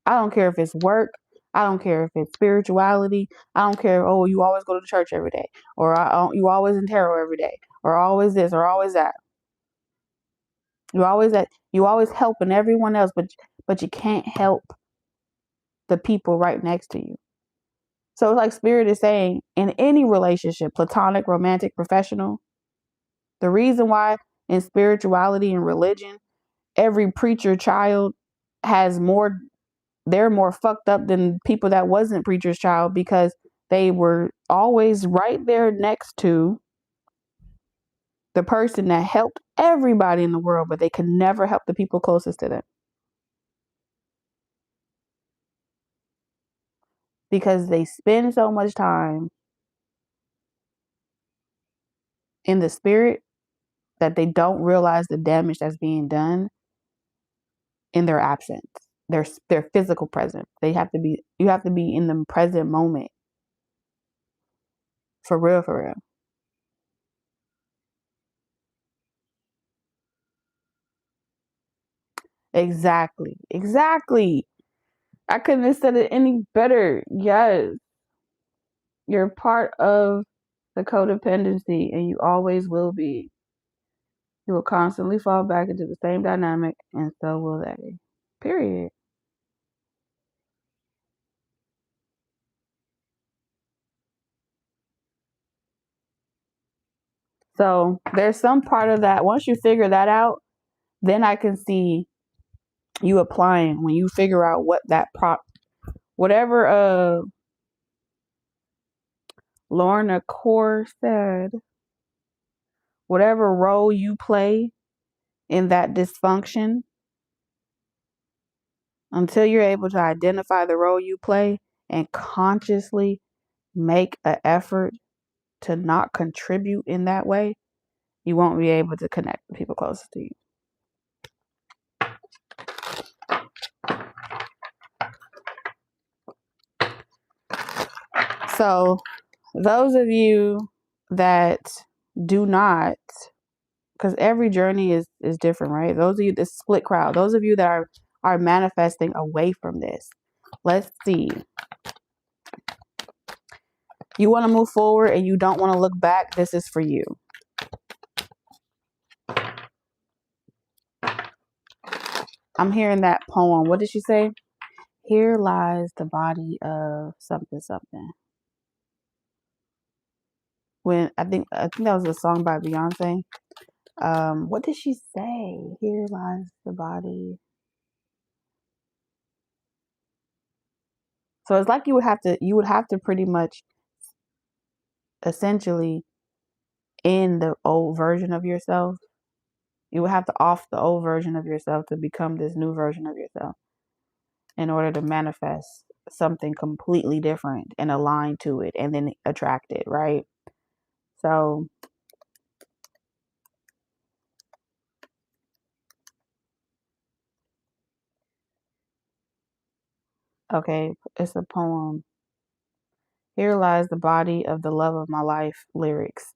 I don't care if it's work. I don't care if it's spirituality. I don't care. Oh, you always go to church every day, or you always in tarot every day, or always this, or always that. You always that. You always helping everyone else, but you can't help the people right next to you. So it's like Spirit is saying, in any relationship, platonic, romantic, professional, the reason why in spirituality and religion, every preacher child they're more fucked up than people that wasn't preacher's child, because they were always right there next to the person that helped everybody in the world, but they could never help the people closest to them. Because they spend so much time in the spirit that they don't realize the damage that's being done in their absence, their physical presence. You have to be in the present moment. For real, for real. Exactly. Exactly. I couldn't have said it any better. Yes. You're part of the codependency and you always will be. You will constantly fall back into the same dynamic, and so will they. Period. So there's some part of that. Once you figure that out, then I can see you applying when you figure out what that whatever Lorna Core said, whatever role you play in that dysfunction, until you're able to identify the role you play and consciously make an effort to not contribute in that way, you won't be able to connect with people closest to you. So those of you that do not, because every journey is different, right? Those of you, this split crowd, those of you that are manifesting away from this, let's see. You want to move forward and you don't want to look back, this is for you. I'm hearing that poem. What did she say? Here lies the body of something something. When I think that was a song by Beyonce. What did she say? Here lies the body. So it's like you would have to pretty much essentially in the old version of yourself. You would have to off the old version of yourself to become this new version of yourself in order to manifest something completely different and align to it and then attract it, right? So, okay, it's a poem. Here lies the body of the love of my life lyrics.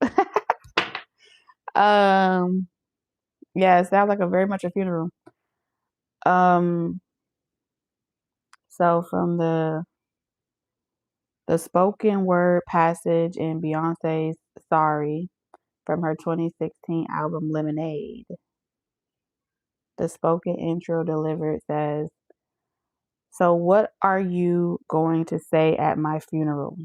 um, yeah, it sounds like a very much a funeral. Um, so from the spoken word passage in Beyonce's Sorry from her 2016 album Lemonade. The spoken intro delivered says, "So what are you going to say at my funeral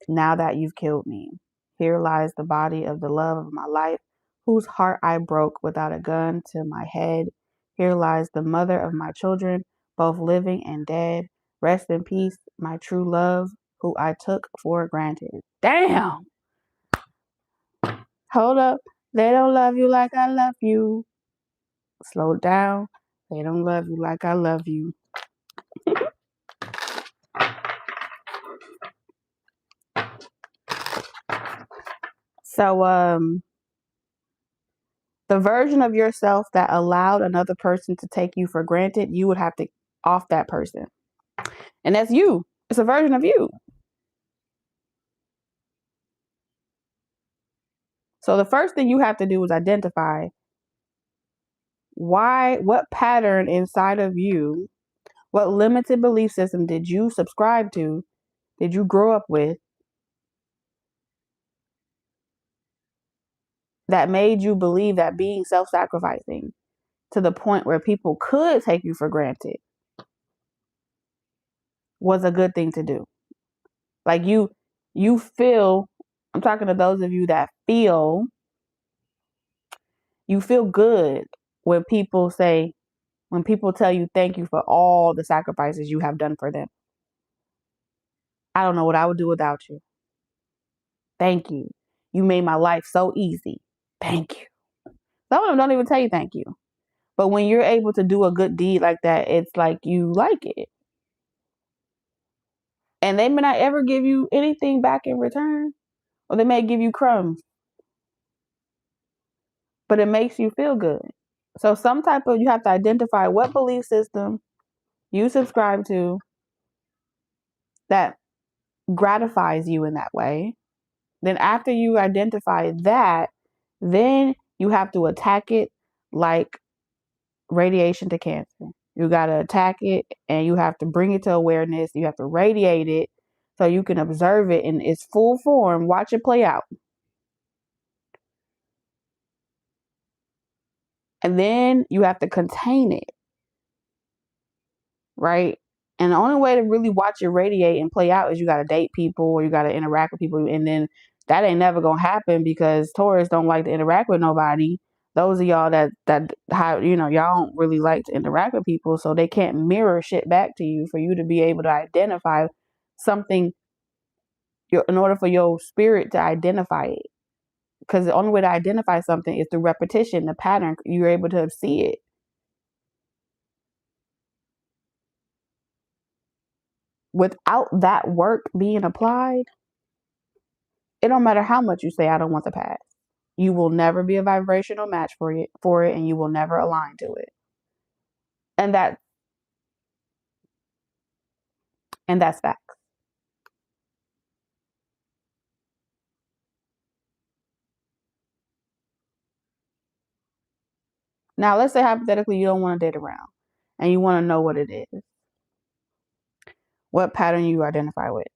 now that you've killed me? Here lies the body of the love of my life, whose heart I broke without a gun to my head. Here lies the mother of my children, both living and dead. Rest in peace, my true love, who I took for granted." Damn! Hold up. They don't love you like I love you. Slow down. They don't love you like I love you. So, the version of yourself that allowed another person to take you for granted, you would have to off that person. And that's you. It's a version of you. So the first thing you have to do is identify what pattern inside of you, what limited belief system did you subscribe to, did you grow up with, that made you believe that being self-sacrificing to the point where people could take you for granted was a good thing to do. Like you feel, I'm talking to those of you that feel, you feel good when people say, when people tell you thank you for all the sacrifices you have done for them. I don't know what I would do without you. Thank you. You made my life so easy. Thank you. Some of them don't even tell you thank you. But when you're able to do a good deed like that, it's like you like it. And they may not ever give you anything back in return, or they may give you crumbs, but it makes you feel good. So you have to identify what belief system you subscribe to that gratifies you in that way. Then after you identify that, then you have to attack it like radiation to cancer. You got to attack it and you have to bring it to awareness. You have to radiate it so you can observe it in its full form, watch it play out. And then you have to contain it, right? And the only way to really watch it radiate and play out is you got to date people or you got to interact with people. And then that ain't never going to happen because Taurus don't like to interact with nobody. Those of y'all that y'all don't really like to interact with people, so they can't mirror shit back to you for you to be able to identify something in order for your spirit to identify it. Because the only way to identify something is through repetition, the pattern. You're able to see it. Without that work being applied, it don't matter how much you say, I don't want the past. You will never be a vibrational match for it, and you will never align to it. And that's facts. Now, let's say hypothetically you don't want to date around and you want to know what it is. What pattern you identify with.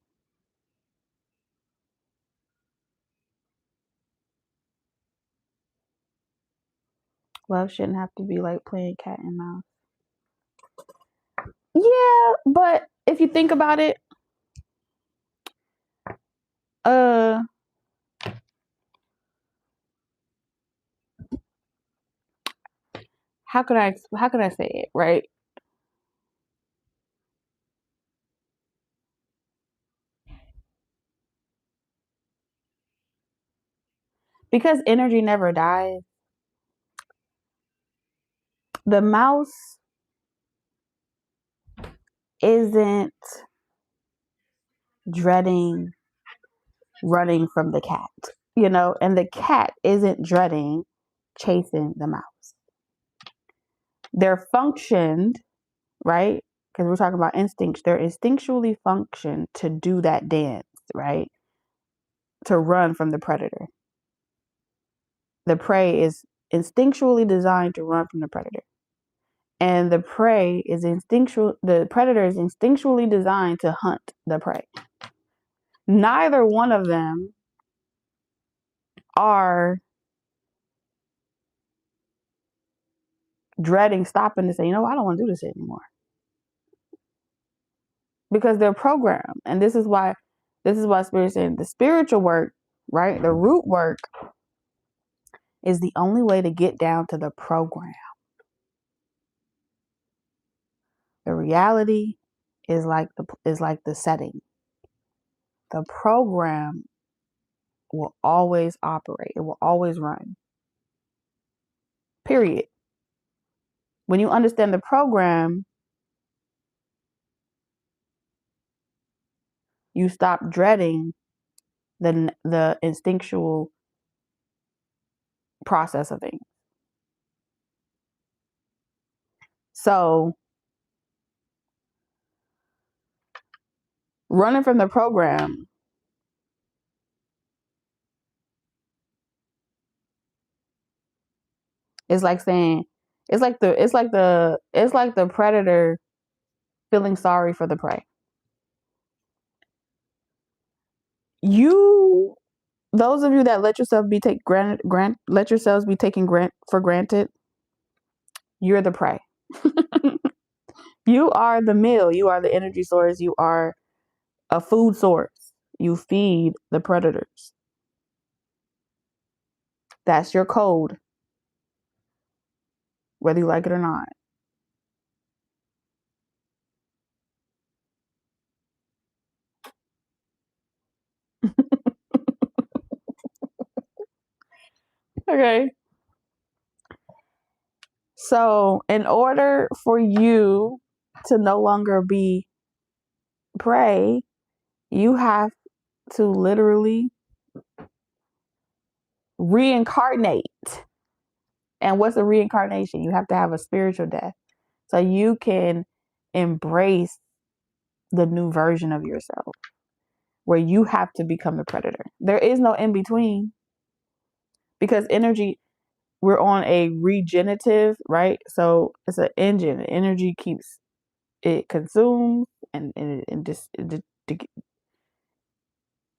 Love shouldn't have to be like playing cat and mouse. Yeah, but if you think about it, how could I say it, right? Because energy never dies, the mouse isn't dreading running from the cat, and the cat isn't dreading chasing the mouse. They're functioned, right? Because we're talking about instincts. They're instinctually functioned to do that dance, right? To run from the predator. The prey is instinctually designed to run from the predator. And the predator is instinctually designed to hunt the prey. Neither one of them are dreading stopping to say, I don't want to do this anymore. Because they're programmed. And this is why Spirit is saying the spiritual work, right? The root work is the only way to get down to the program. The reality is like the setting. The program will always operate. It will always run. Period. When you understand the program, you stop dreading the instinctual process of things. So running from the program is like saying it's like the predator feeling sorry for the prey. Those of you that let yourselves be taken for granted, you're the prey. You are the meal. You are the energy source. You are a food source. You feed the predators. That's your code, whether you like it or not. Okay. So, in order for you to no longer be prey, you have to literally reincarnate. And what's a reincarnation? You have to have a spiritual death so you can embrace the new version of yourself where you have to become the predator. There is no in between because energy, we're on a regenerative, right? So it's an engine. Energy keeps it consumed and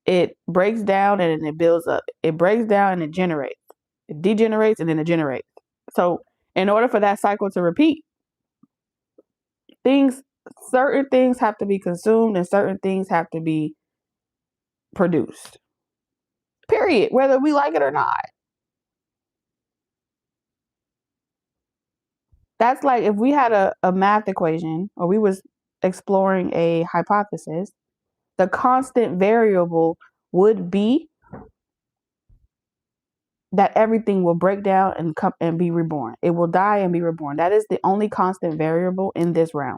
it breaks down and then it builds up. It breaks down and it generates. It degenerates and then it generates. So in order for that cycle to repeat, certain things have to be consumed and certain things have to be produced. Period. Whether we like it or not. That's like if we had a math equation or we was exploring a hypothesis, the constant variable would be that everything will break down and come and be reborn. It will die and be reborn. That is the only constant variable in this realm.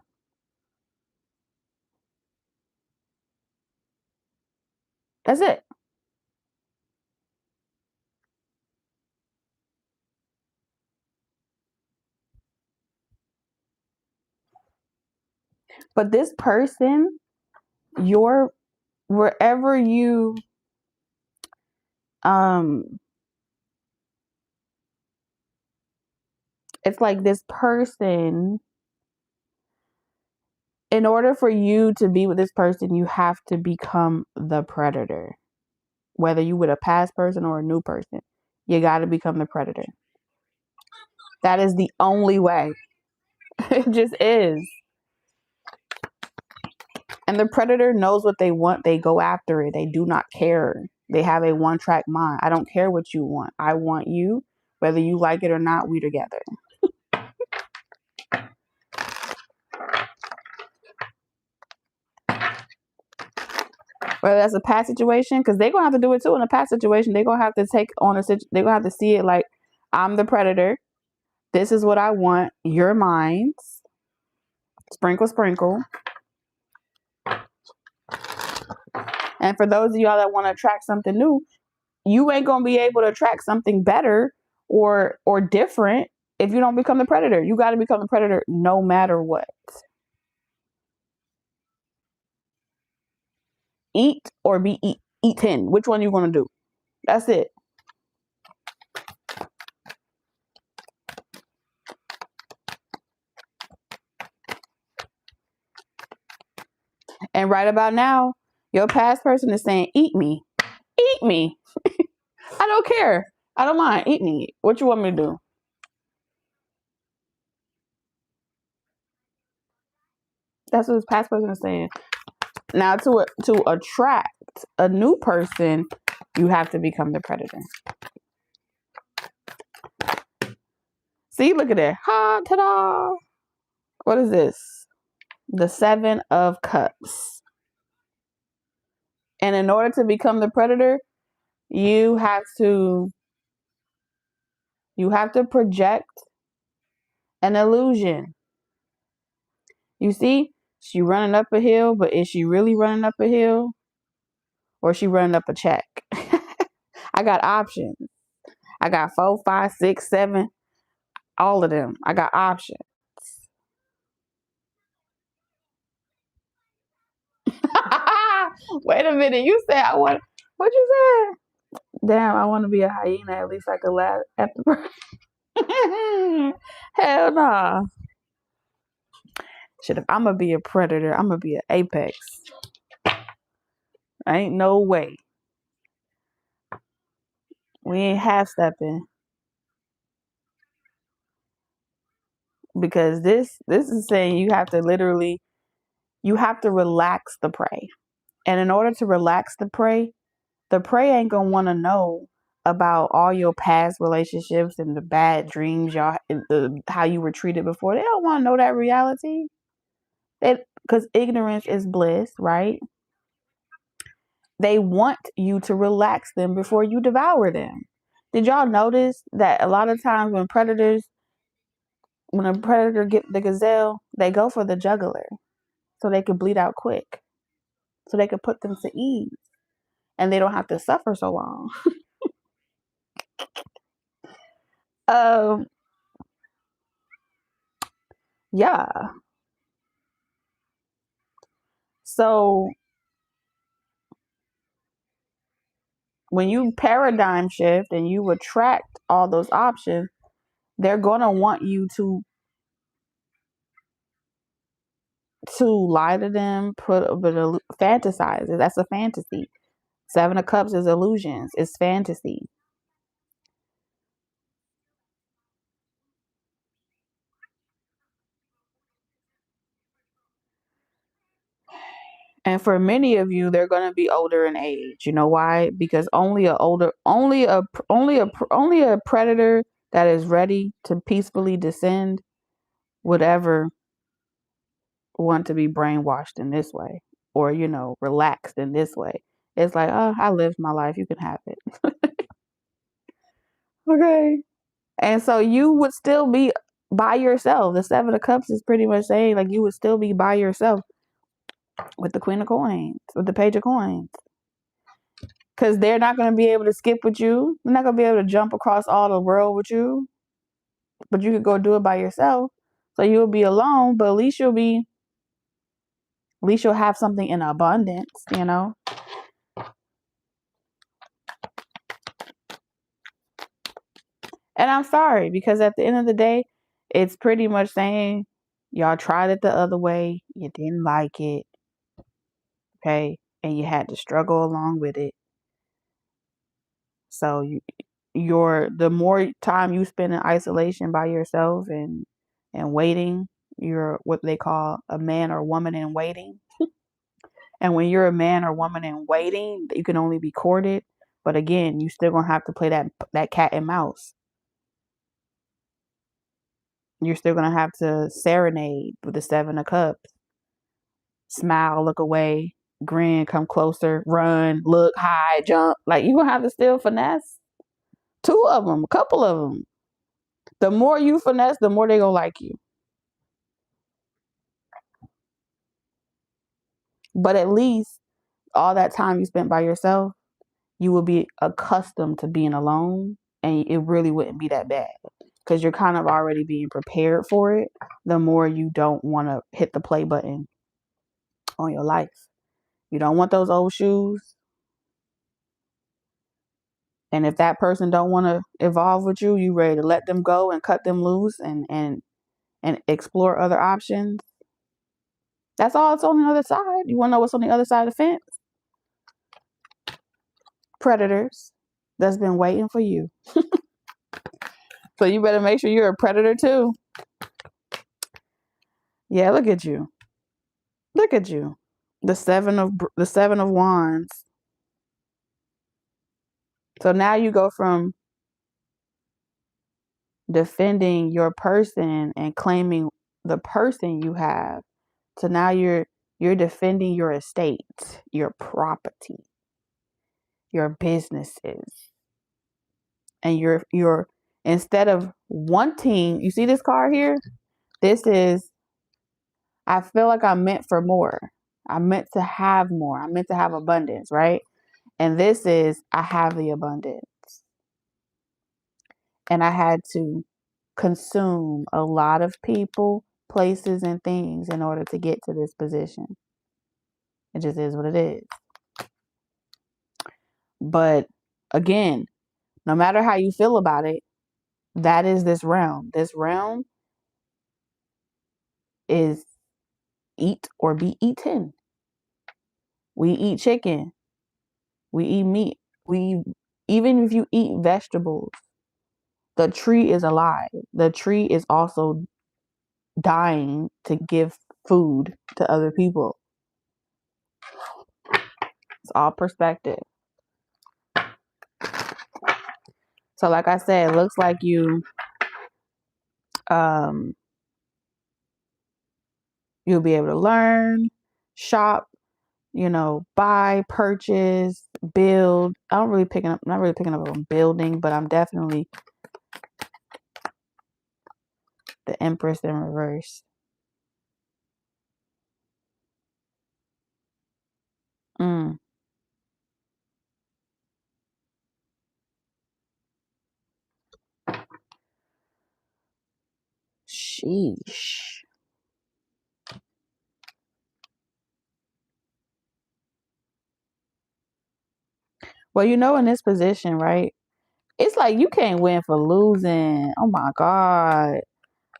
That's it. But this person, wherever you it's like this person, in order for you to be with this person, you have to become the predator. Whether you with a past person or a new person, you got to become the predator. That is the only way. It just is. And the predator knows what they want. They go after it. They do not care. They have a one-track mind. I don't care what you want. I want you. Whether you like it or not, we together. Whether that's a past situation, because they're gonna have to do it too in a past situation. They're gonna have to take on they're gonna have to see it like, I'm the predator. This is what I want. You're mine. Sprinkle, sprinkle. And for those of y'all that want to attract something new, you ain't gonna be able to attract something better or different if you don't become the predator. You got to become the predator no matter what. Eat or be eaten. Which one you gonna do? That's it. And right about now, your past person is saying, eat me. Eat me. I don't care. I don't mind. Eat me. What you want me to do? That's what his past person is saying. Now, to attract a new person, you have to become the predator. See, look at that. Ha, ta-da. What is this? The 7 of Cups. And in order to become the predator, you have to project an illusion. You see, she running up a hill, but is she really running up a hill? Or is she running up a check? I got options. I got 4, 5, 6, 7, all of them. I got options. Wait a minute. You said I want. What you said? Damn, I want to be a hyena. At least I could laugh at the. Hell nah. Shit, if I'm gonna be a predator, I'm gonna be an apex. Ain't no way. We ain't half stepping. Because this is saying you have to relax the prey. And in order to relax the prey ain't gonna want to know about all your past relationships and the bad dreams y'all, how you were treated before. They don't want to know that reality. Because ignorance is bliss, right? They want you to relax them before you devour them. Did y'all notice that a lot of times when a predator get the gazelle, they go for the jugular so they could bleed out quick, so they could put them to ease, and they don't have to suffer so long. um, yeah. So when you paradigm shift and you attract all those options, they're gonna want you to lie to them, fantasize. That's a fantasy. 7 of Cups is illusions. It's fantasy. And for many of you, they're going to be older in age. You know why? Because only a predator that is ready to peacefully descend would ever want to be brainwashed in this way, or relaxed in this way. It's like, oh, I lived my life. You can have it. Okay. And so you would still be by yourself. The 7 of Cups is pretty much saying like you would still be by yourself with the Queen of Coins, with the Page of Coins. Because they're not going to be able to skip with you. They're not going to be able to jump across all the world with you. But you could go do it by yourself. So you'll be alone, but at least you'll have something in abundance, And I'm sorry, because at the end of the day, it's pretty much saying y'all tried it the other way. You didn't like it. Okay. And you had to struggle along with it. So the more time you spend in isolation by yourself and waiting, you're what they call a man or woman in waiting. And when you're a man or woman in waiting, you can only be courted. But again, you still gonna have to play that cat and mouse. You're still gonna have to serenade with the 7 of Cups. Smile, look away, grin, come closer, run, look, hide, jump. Like, you're going to have to still finesse 2 of them, a couple of them. The more you finesse, the more they going to like you. But at least all that time you spent by yourself, you will be accustomed to being alone, and it really wouldn't be that bad because you're kind of already being prepared for it. The more you don't want to hit the play button on your life. You don't want those old shoes. And if that person don't want to evolve with you, you ready to let them go and cut them loose and explore other options. That's all it's on the other side. You want to know what's on the other side of the fence? Predators that's been waiting for you. So you better make sure you're a predator too. Yeah, look at you. Look at you. The seven of wands. So now you go from defending your person and claiming the person you have to now you're defending your estate, your property, your businesses. And you're instead of wanting, you see this card here? This is, I feel like I'm meant for more. I'm meant to have more. I'm meant to have abundance, right? And this is, I have the abundance. And I had to consume a lot of people, places, and things in order to get to this position. It just is what it is. But again, no matter how you feel about it, that is this realm. This realm is eat or be eaten. We eat chicken. We eat meat. Even if you eat vegetables, the tree is alive. The tree is also dying to give food to other people. It's all perspective. So like I said, it looks like you'll be able to learn, shop, buy, purchase, build. Not really picking up on building, but I'm definitely the Empress in reverse. Sheesh. Well, in this position, right? It's like you can't win for losing. Oh my God.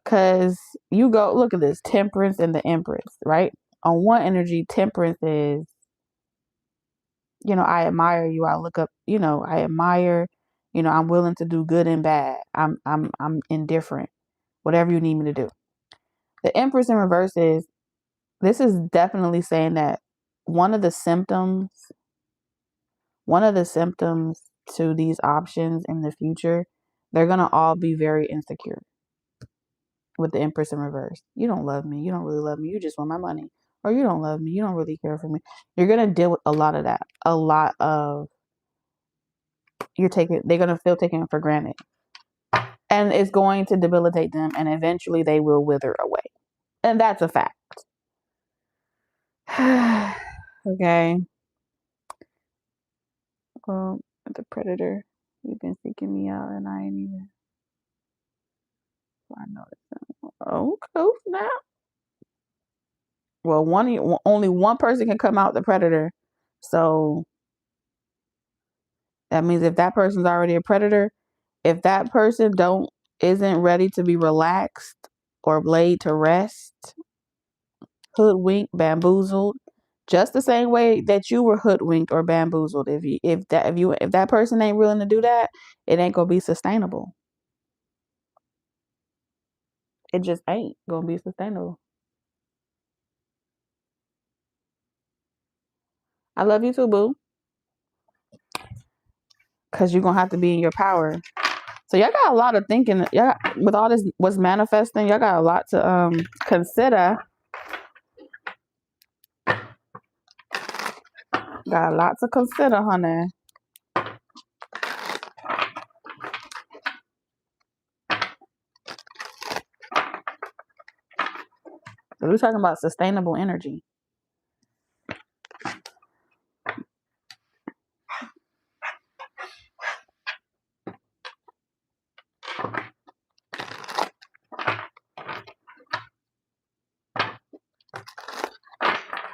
Because you go, look at this, Temperance and the Empress, right? On one energy, Temperance is, I admire you. I look up, I admire, I'm willing to do good and bad. I'm indifferent. Whatever you need me to do. The Empress in reverse is, this is definitely saying that one of the symptoms to these options in the future, they're going to all be very insecure. With the Empress in reverse, you don't love me. You don't really love me. You just want my money. Or you don't love me. You don't really care for me. You're going to deal with a lot of that. A lot of, they're going to feel taken for granted. And it's going to debilitate them. And eventually they will wither away. And that's a fact. Okay. Well, the predator, you've been seeking me out and I ain't even. I know it's cool now. Well, only one person can come out the predator. So that means if that person's already a predator, if that person isn't ready to be relaxed or laid to rest, hoodwinked, bamboozled, just the same way that you were hoodwinked or bamboozled. If that person ain't willing to do that, it ain't gonna be sustainable. It just ain't gonna be sustainable. I love you too, boo. Cause you're gonna have to be in your power. So y'all got a lot of thinking. Y'all, with all this what's manifesting, y'all got a lot to consider. Got a lot to consider, honey. We're talking about sustainable energy.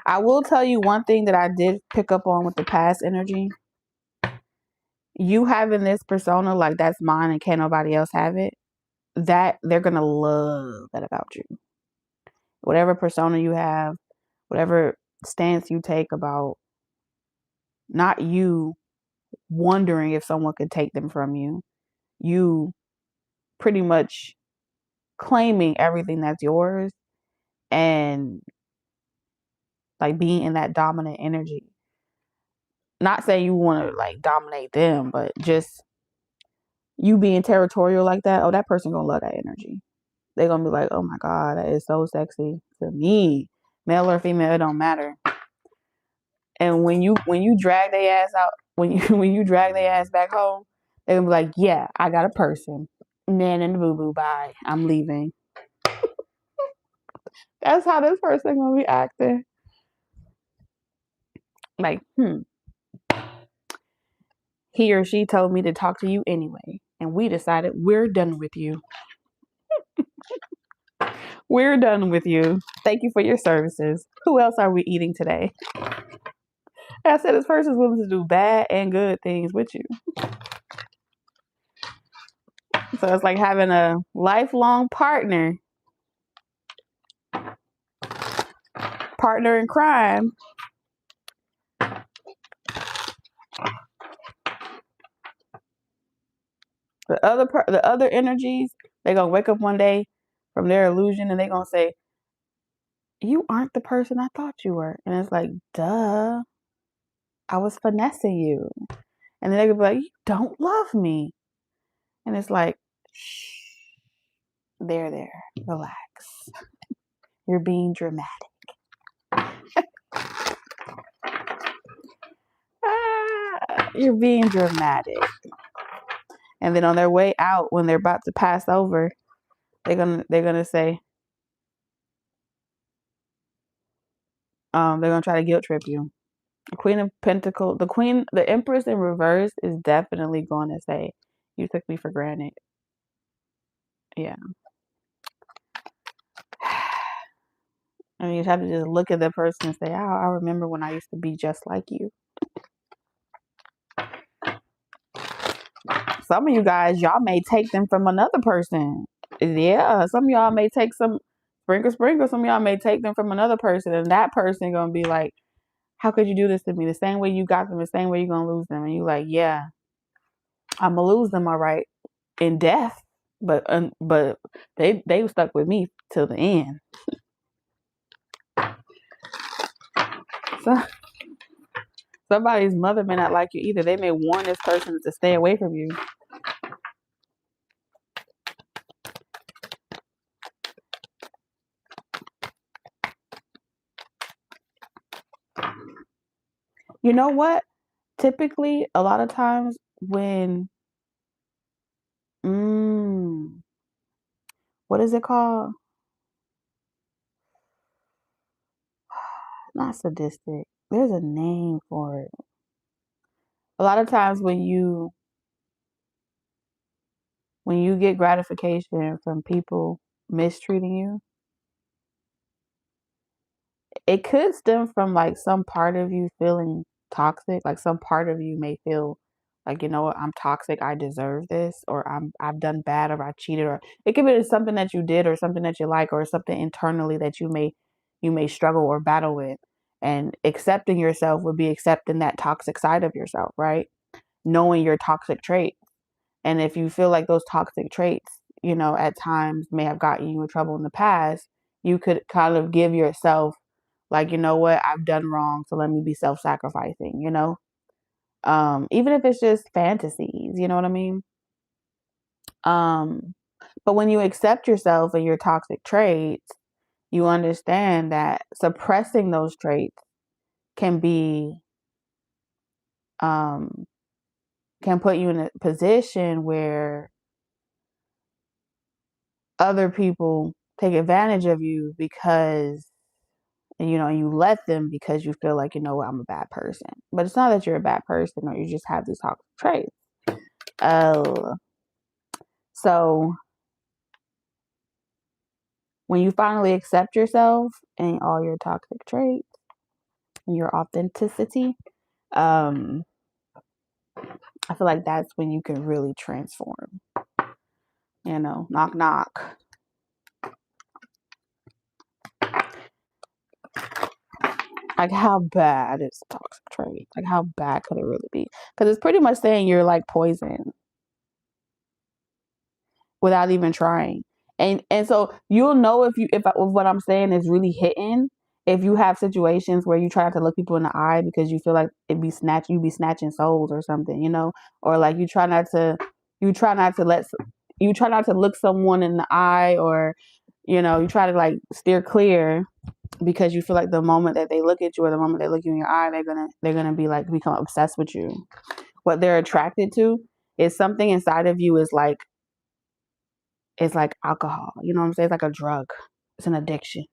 I will tell you one thing that I did pick up on with the past energy. You having this persona like that's mine and can't nobody else have it, that they're going to love that about you. Whatever persona you have, whatever stance you take about not you wondering if someone could take them from you, you pretty much claiming everything that's yours and like being in that dominant energy. Not saying you want to like dominate them, but just you being territorial like that. Oh, that person gonna love that energy. They're gonna be like, oh my God, that is so sexy to me. Male or female, it don't matter. And when you drag their ass out, when you drag their ass back home, they're gonna be like, yeah, I got a person. Man and the boo boo, bye. I'm leaving. That's how this person gonna be acting. Like, he or she told me to talk to you anyway, and we decided we're done with you. We're done with you. Thank you for your services. Who else are we eating today? I said this person's willing to do bad and good things with you. So it's like having a lifelong partner in crime. The other energies, they're gonna wake up one day from their illusion and they're gonna say, you aren't the person I thought you were. And it's like, duh, I was finessing you. And then they're gonna be like, you don't love me. And it's like, shh, there, relax. You're being dramatic. You're being dramatic. And then on their way out, when they're about to pass over, they're gonna say, they're gonna try to guilt trip you. The Queen of Pentacles, the Empress in reverse is definitely going to say, you took me for granted. Yeah. I mean, you have to just look at the person and say, oh, I remember when I used to be just like you. Some of you guys, y'all may take them from another person. Yeah, some of y'all may take some sprinkle. Some of y'all may take them from another person, and that person gonna be like, how could you do this to me? The same way you got them, the same way you're gonna lose them. And you like, yeah, I'm gonna lose them, all right, in death. But they stuck with me till the end. So somebody's mother may not like you either. They may warn this person to stay away from you. You know what? Typically, a lot of times when, what is it called? Not sadistic. There's a name for it. A lot of times when you get gratification from people mistreating you, it could stem from like some part of you feeling toxic. Like some part of you may feel like, you know what, I'm toxic, I deserve this, or I've done bad, or I cheated, or it could be something that you did, or something that you like, or something internally that you may struggle or battle with. And accepting yourself would be accepting that toxic side of yourself, right? Knowing your toxic traits. And if you feel like those toxic traits, at times may have gotten you in trouble in the past, you could kind of give yourself like, you know what, I've done wrong, so let me be self-sacrificing, even if it's just fantasies, you know what I mean? But when you accept yourself and your toxic traits, you understand that suppressing those traits can be can put you in a position where other people take advantage of you because, you let them because you feel like, I'm a bad person. But it's not that you're a bad person, or you just have these toxic traits. So when you finally accept yourself and all your toxic traits and your authenticity, I feel like that's when you can really transform. Knock, knock. Like, how bad is a toxic trait? Like, how bad could it really be? Because it's pretty much saying you're like poison without even trying. And so you'll know if what I'm saying is really hitting, if you have situations where you try not to look people in the eye because you feel like you be snatching souls or something, or like you try not to look someone in the eye, or you try to like steer clear because you feel like the moment that they look at you, or the moment they look you in your eye, they're gonna be like become obsessed with you. What they're attracted to is something inside of you is like alcohol. You know what I'm saying? It's like a drug. It's an addiction.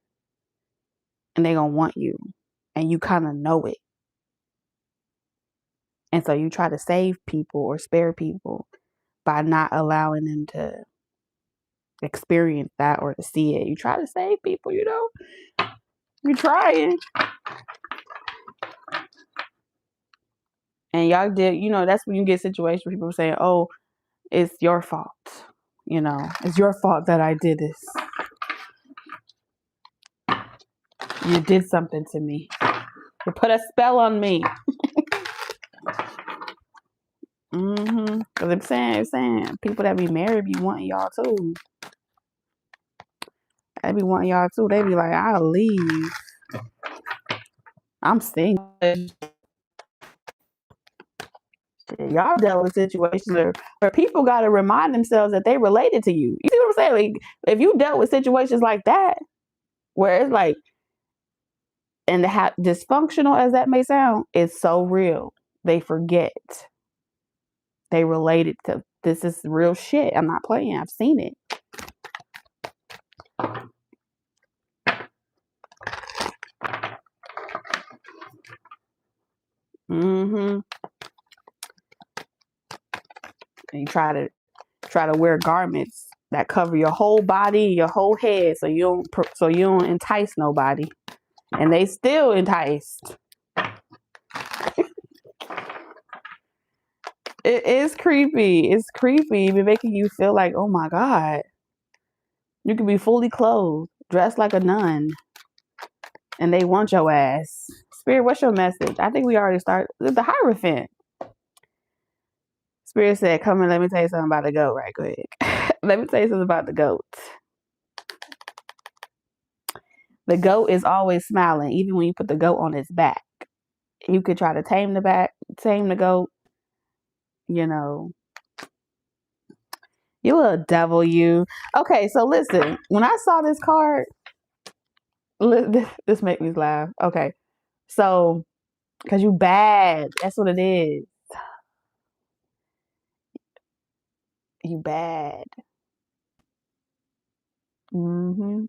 And they're gonna want you. And you kind of know it. And so you try to save people or spare people by not allowing them to experience that or to see it. You try to save people, You're trying. And y'all did, that's when you get situations where people say, oh, it's your fault. It's your fault that I did this. You did something to me. You put a spell on me. Because I'm saying, people that be married be wanting y'all too. They be wanting y'all too. They be like, I'll leave. I'm single. Y'all dealt with situations where people got to remind themselves that they related to you. You see what I'm saying? Like, if you dealt with situations like that, where it's like, and dysfunctional as that may sound, it's so real. They forget. They related to, this is real shit. I'm not playing. I've seen it. And you try to wear garments that cover your whole body, your whole head, so you don't entice nobody, and they still enticed. It is creepy. It's creepy. It be making you feel like, oh my God, you can be fully clothed, dressed like a nun, and they want your ass. Spirit, what's your message? I think we already started the Hierophant. Spirit said, come and let me tell you something about the goat right quick. Let me tell you something about the goat. The goat is always smiling, even when you put the goat on its back. You could try to tame the goat, you little devil, you. Okay, so listen, when I saw this card, this make me laugh. Okay, so, because you bad, that's what it is. You bad. Mm.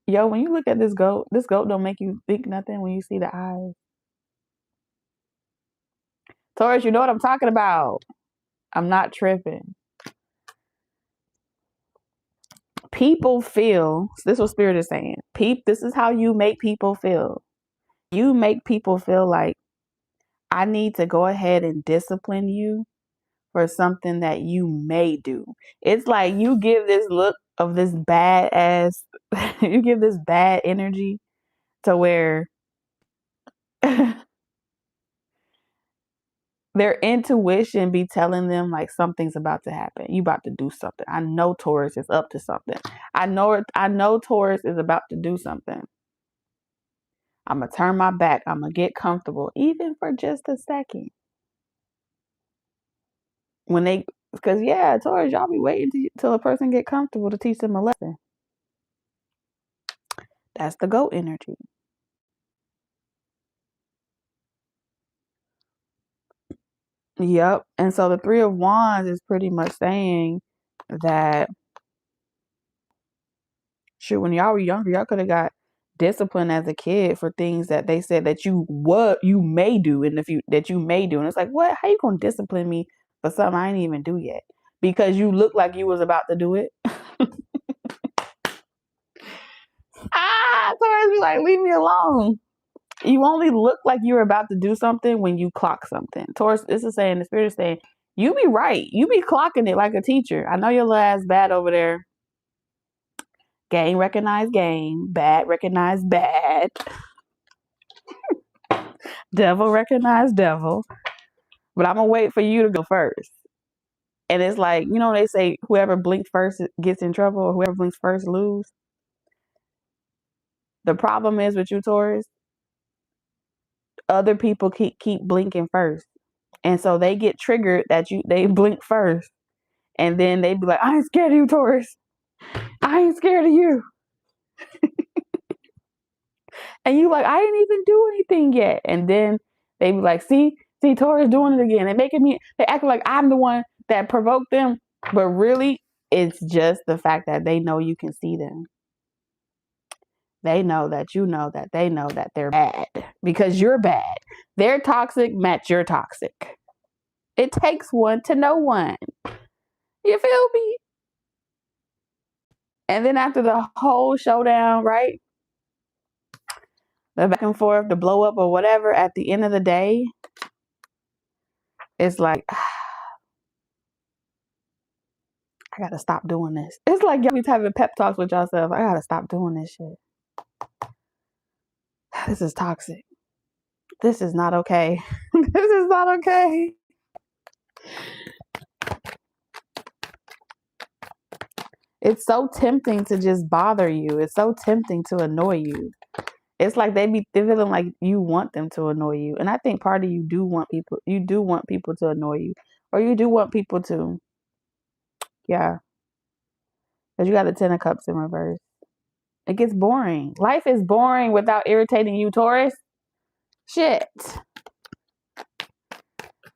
Yo, when you look at this goat don't make you think nothing when you see the eyes. Taurus, you know what I'm talking about. I'm not tripping. People feel, this is what Spirit is saying. This is how you make people feel. You make people feel like, I need to go ahead and discipline you for something that you may do. It's like you give this look of this bad ass, you give this bad energy to where their intuition be telling them like something's about to happen. You about to do something. I know Taurus is up to something. I know Taurus is about to do something. I'm going to turn my back. I'm going to get comfortable, even for just a second. because yeah, Taurus, y'all be waiting till a person get comfortable to teach them a lesson. That's the goat energy. Yep. And so the Three of Wands is pretty much saying that, shoot, when y'all were younger, y'all could have got disciplined as a kid for things that they said that you may do in the future, that you may do. And it's like, what? How you gonna discipline me for something I ain't even do yet? Because you look like you was about to do it. Taurus be like, leave me alone. You only look like you're about to do something when you clock something. Taurus, this is saying, the spirit is saying, you be right. You be clocking it like a teacher. I know your little ass bad over there. Game recognize game. Bad recognize bad. Devil recognize devil. But I'm going to wait for you to go first. And it's like, you know, they say whoever blinks first gets in trouble, or whoever blinks first lose. The problem is with you, Taurus, other people keep blinking first. And so they get triggered that they blink first. And then they be like, I ain't scared of you, Taurus. I ain't scared of you. And you like, I didn't even do anything yet. And then they be like, see, Taurus doing it again. They acting like I'm the one that provoked them. But really, it's just the fact that they know you can see them. They know that you know that they know that they're bad because you're bad. They're toxic, match you're toxic. It takes one to know one. You feel me? And then after the whole showdown, right? The back and forth, the blow up or whatever, at the end of the day, it's like, I gotta stop doing this. It's like y'all be having pep talks with yourself. I gotta stop doing this shit. This is toxic. This is not okay. This is not okay. It's so tempting to just bother you. It's so tempting to annoy you. It's like they feeling like you want them to annoy you. And I think part of you do want people to annoy you. Or you do want people to, yeah. Because you got the Ten of Cups in reverse. It gets boring. Life is boring without irritating you, Taurus. Shit.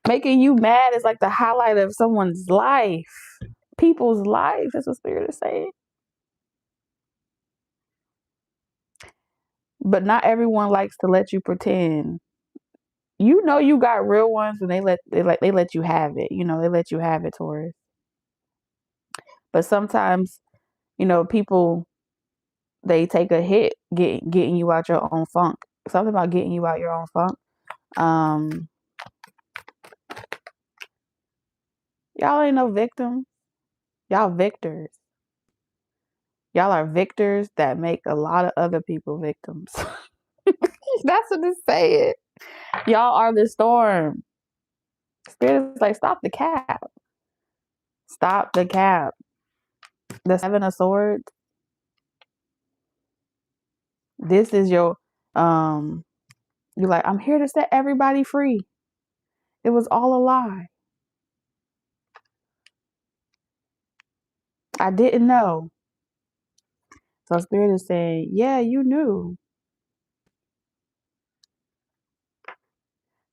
Making you mad is like the highlight of someone's life. People's life. That's what Spirit is saying. But not everyone likes to let you pretend. You know you got real ones when they let you have it. You know, they let you have it, Taurus. But sometimes, you know, people, they take a hit getting you out your own funk. Something about getting you out your own funk. Y'all ain't no victims. Y'all victors. Y'all are victors that make a lot of other people victims. That's what it's saying. Y'all are the storm. Spirit is like, stop the cap. Stop the cap. The Seven of Swords. This is your you're like, I'm here to set everybody free. It was all a lie. I didn't know. So Spirit is saying, yeah, you knew.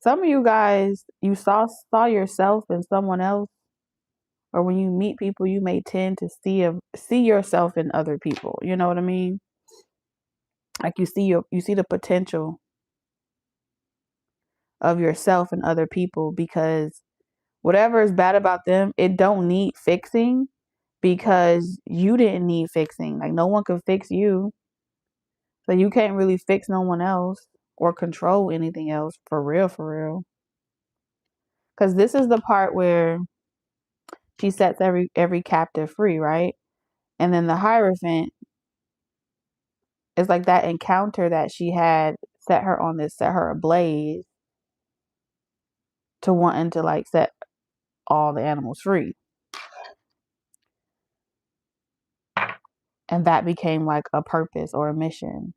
Some of you guys, you saw yourself in someone else, or when you meet people, you may tend to see yourself in other people. You know what I mean? Like you see the potential of yourself in other people, because whatever is bad about them, it don't need fixing because you didn't need fixing. Like no one could fix you. So you can't really fix no one else or control anything else for real, for real. Because this is the part where she sets every captive free, right? And then the Hierophant is like that encounter that she had set her ablaze to wanting to like set all the animals free. And that became like a purpose or a mission.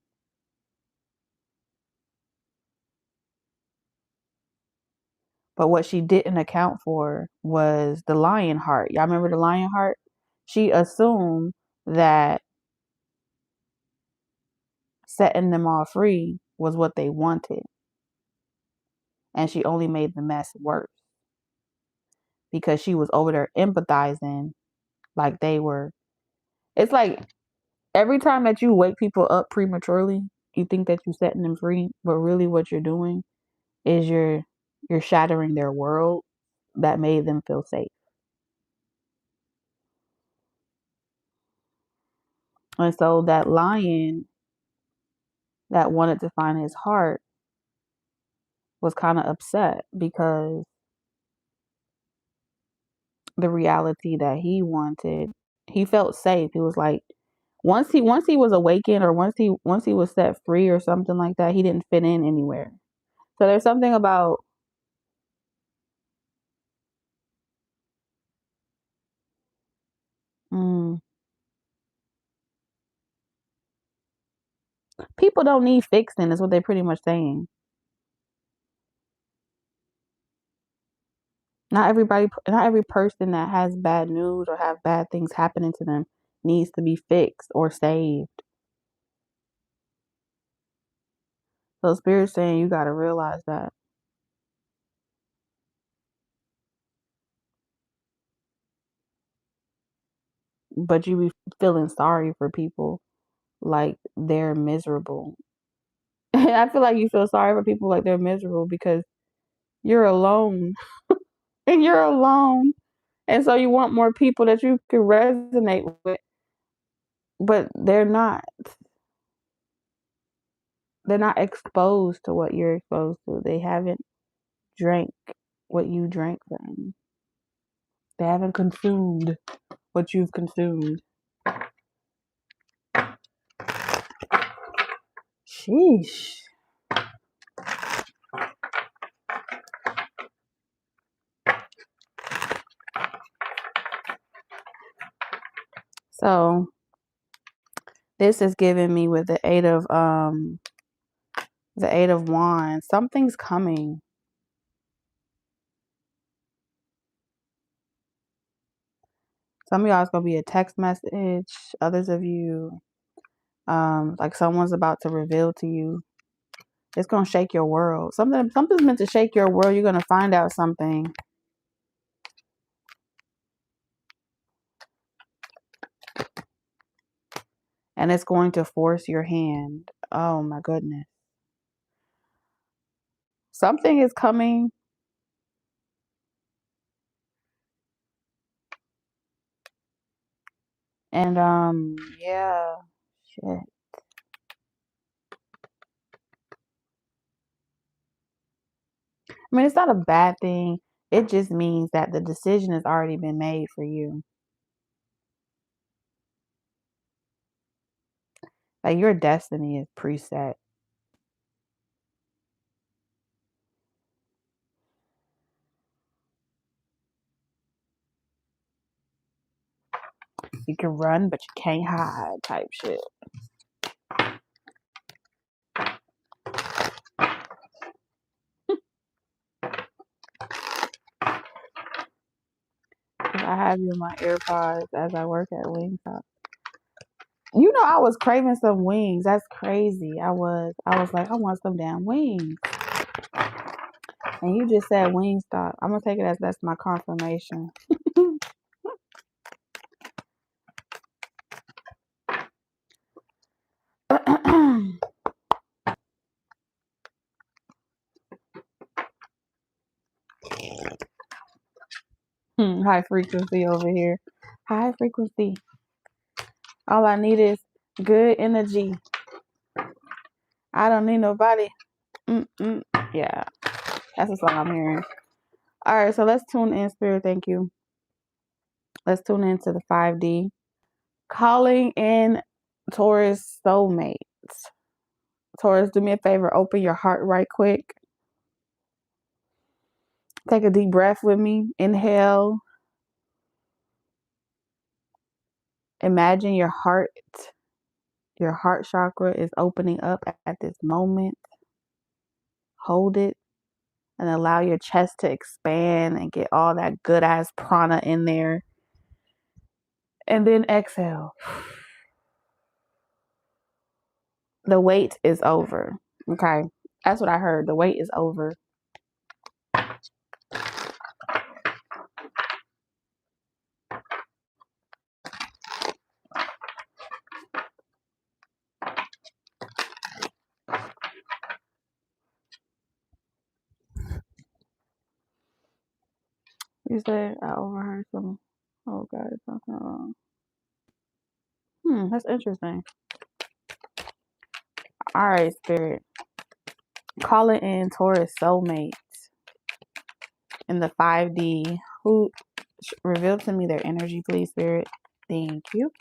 But what she didn't account for was the lion heart. Y'all remember the lion heart? She assumed that setting them all free was what they wanted. And she only made the mess worse because she was over there empathizing like they were. It's like every time that you wake people up prematurely, you think that you're setting them free, but really what you're doing is you're shattering their world that made them feel safe. And so that lion that wanted to find his heart was kind of upset because the reality that he wanted, he felt safe. He was like, once he was awakened, or once he was set free or something like that, he didn't fit in anywhere. So there's something about mm, people don't need fixing, is what they're pretty much saying. Not every person that has bad news or have bad things happening to them needs to be fixed or saved. So Spirit's saying you got to realize that. But you be feeling sorry for people like they're miserable. I feel like you feel sorry for people like they're miserable because you're alone and you're alone. And so you want more people that you can resonate with, but they're not. They're not exposed to what you're exposed to. They haven't drank what you drank from. They haven't consumed what you've consumed. Sheesh. So this is giving me with the 8 of Wands. Something's coming. Some of y'all it's gonna be a text message. Others of you, like someone's about to reveal to you. It's gonna shake your world. Something's meant to shake your world. You're gonna find out something. And it's going to force your hand. Oh my goodness. Something is coming. And yeah. Shit. I mean, it's not a bad thing. It just means that the decision has already been made for you. Like your destiny is preset. You can run, but you can't hide type shit. I have you in my AirPods as I work at Wingstop. You know, I was craving some wings. That's crazy. I was like, I want some damn wings. And you just said Wingstop. I'm gonna take it as that's my confirmation. High frequency over here. High frequency. All I need is good energy. I don't need nobody. Mm-mm. Yeah, that's the song I'm hearing. All right, so let's tune in, Spirit. Thank you. Let's tune into the 5D. Calling in Taurus soulmates. Taurus, do me a favor. Open your heart right quick. Take a deep breath with me. Inhale. Imagine your heart chakra is opening up at this moment. Hold it and allow your chest to expand and get all that good ass prana in there. And then exhale. The wait is over. Okay. That's what I heard. The wait is over. You said I overheard some. Oh God, it's something wrong. That's interesting. All right, spirit. Calling in Taurus soulmates in the 5D. Who reveal to me their energy, please, spirit. Thank you.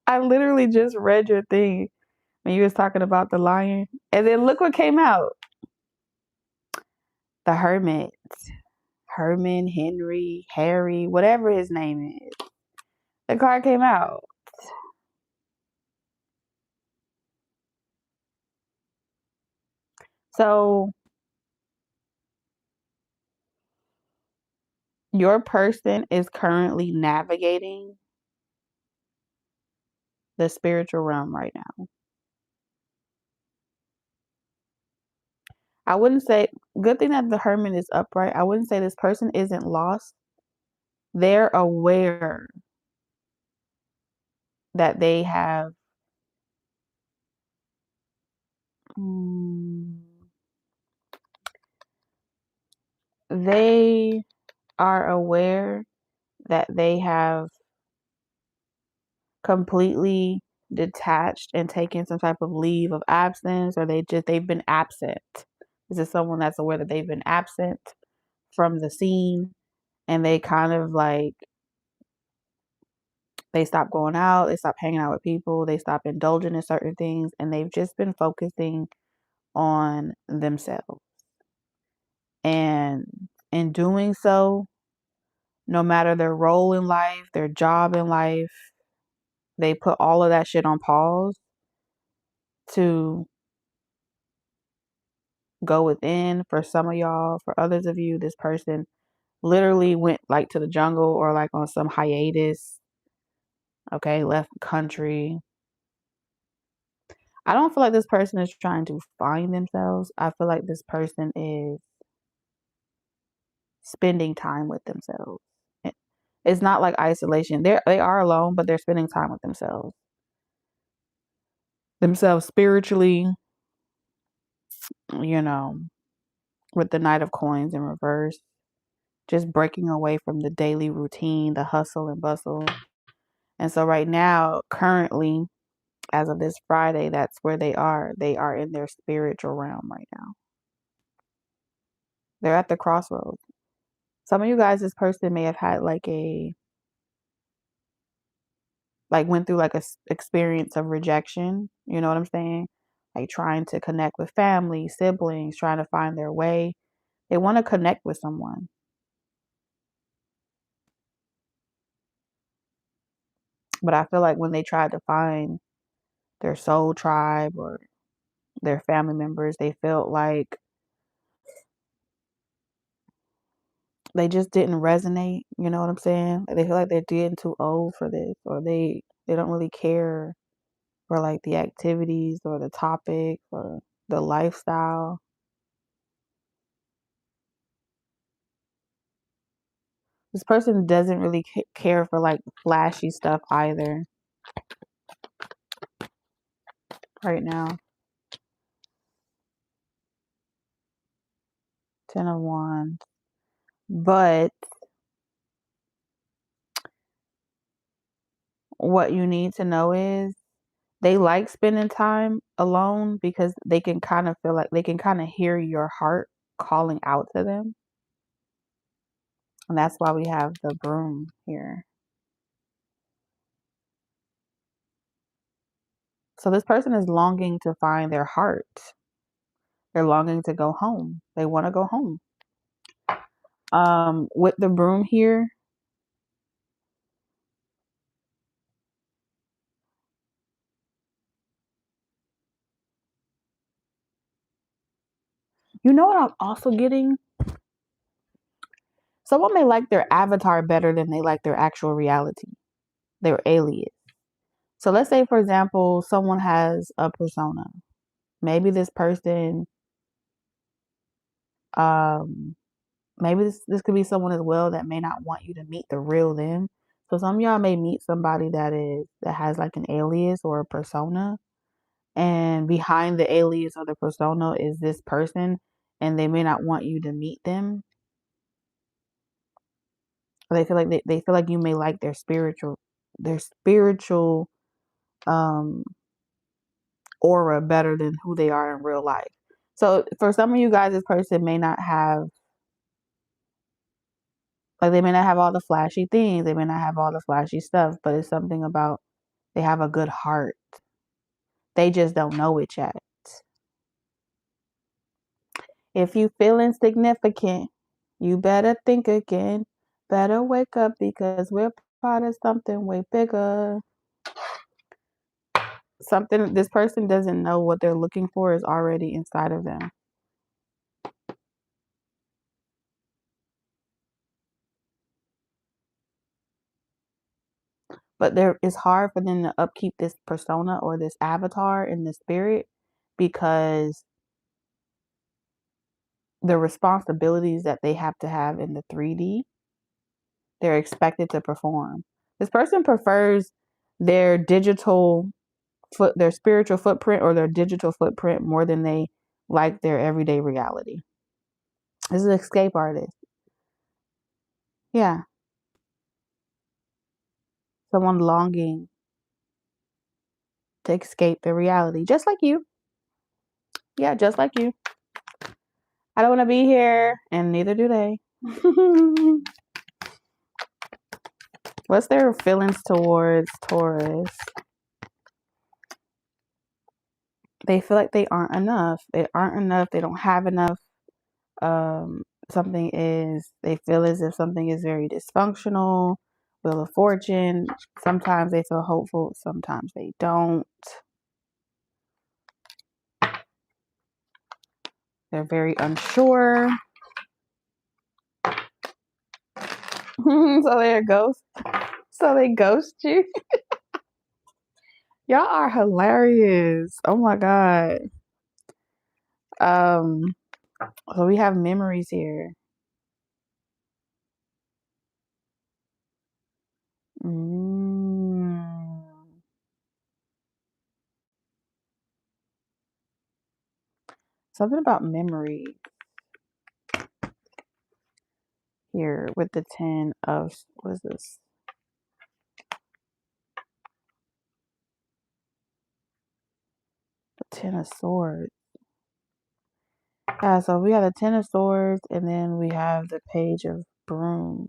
I literally just read your thing when you was talking about the lion. And then look what came out. The hermit. Herman, Henry, Harry, whatever his name is. The card came out. So your person is currently navigating the spiritual realm right now. I wouldn't say, good thing that the hermit is upright. I wouldn't say this person isn't lost. They're aware that they have they are aware that they have completely detached and taken some type of leave of absence, or they've been absent. This is someone that's aware that they've been absent from the scene, and they kind of like they stop going out, they stop hanging out with people, they stop indulging in certain things, and they've just been focusing on themselves. And in doing so, no matter their role in life, their job in life, they put all of that shit on pause to go within. For some of y'all, for others of you, this person literally went like to the jungle or like on some hiatus. Okay, left country. I don't feel like this person is trying to find themselves. I feel like this person is spending time with themselves. It's not like isolation. They are alone, but they're spending time with themselves. Themselves spiritually, you know, with the Knight of Coins in reverse. Just breaking away from the daily routine, the hustle and bustle. And so right now, currently, as of this Friday, that's where they are. They are in their spiritual realm right now. They're at the crossroads. Some of you guys, this person may have had like went through like a experience of rejection. You know what I'm saying? Like trying to connect with family, siblings, trying to find their way. They want to connect with someone. But I feel like when they tried to find their soul tribe or their family members, they felt like they just didn't resonate. You know what I'm saying? They feel like they're getting too old for this, or they don't really care for like the activities or the topics or the lifestyle. This person doesn't really care for like flashy stuff either right now. 10 of Wands. But what you need to know is they like spending time alone because they can kind of feel like they can kind of hear your heart calling out to them. And that's why we have the broom here. So this person is longing to find their heart. They're longing to go home. They want to go home. With the broom here, You know what I'm also getting? Someone may like their avatar better than they like their actual reality, their alias. So let's say, for example, someone has a persona. Maybe this person, um, maybe this could be someone as well that may not want you to meet the real them. So some of y'all may meet somebody that has like an alias or a persona, and behind the alias or the persona is this person, and they may not want you to meet them. Or they feel like they feel like you may like their spiritual um aura better than who they are in real life. So for some of you guys, this person may not have, like, they may not have all the flashy things, they may not have all the flashy stuff, but it's something about they have a good heart. They just don't know it yet. If you feel insignificant, you better think again. Better wake up because we're part of something way bigger. Something this person doesn't know what they're looking for is already inside of them. But it's hard for them to upkeep this persona or this avatar in the spirit because the responsibilities that they have in the 3D, they're expected to perform. This person prefers their their spiritual footprint or their digital footprint more than they like their everyday reality. This is an escape artist. Yeah. Someone longing to escape their reality, just like you. Yeah, just like you. I don't want to be here, and neither do they. What's their feelings towards Taurus? They feel like they aren't enough. They aren't enough. They don't have enough. They feel as if something is very dysfunctional. Wheel of Fortune. Sometimes they feel hopeful. Sometimes they don't. They're very unsure. So they're ghost. So they ghost you. Y'all are hilarious. Oh my god. So we have memories here. Mm. Something about memory here with the 10 of, what is this? The 10 of Swords. Yeah, so we have the 10 of Swords, and then we have the Page of Broom.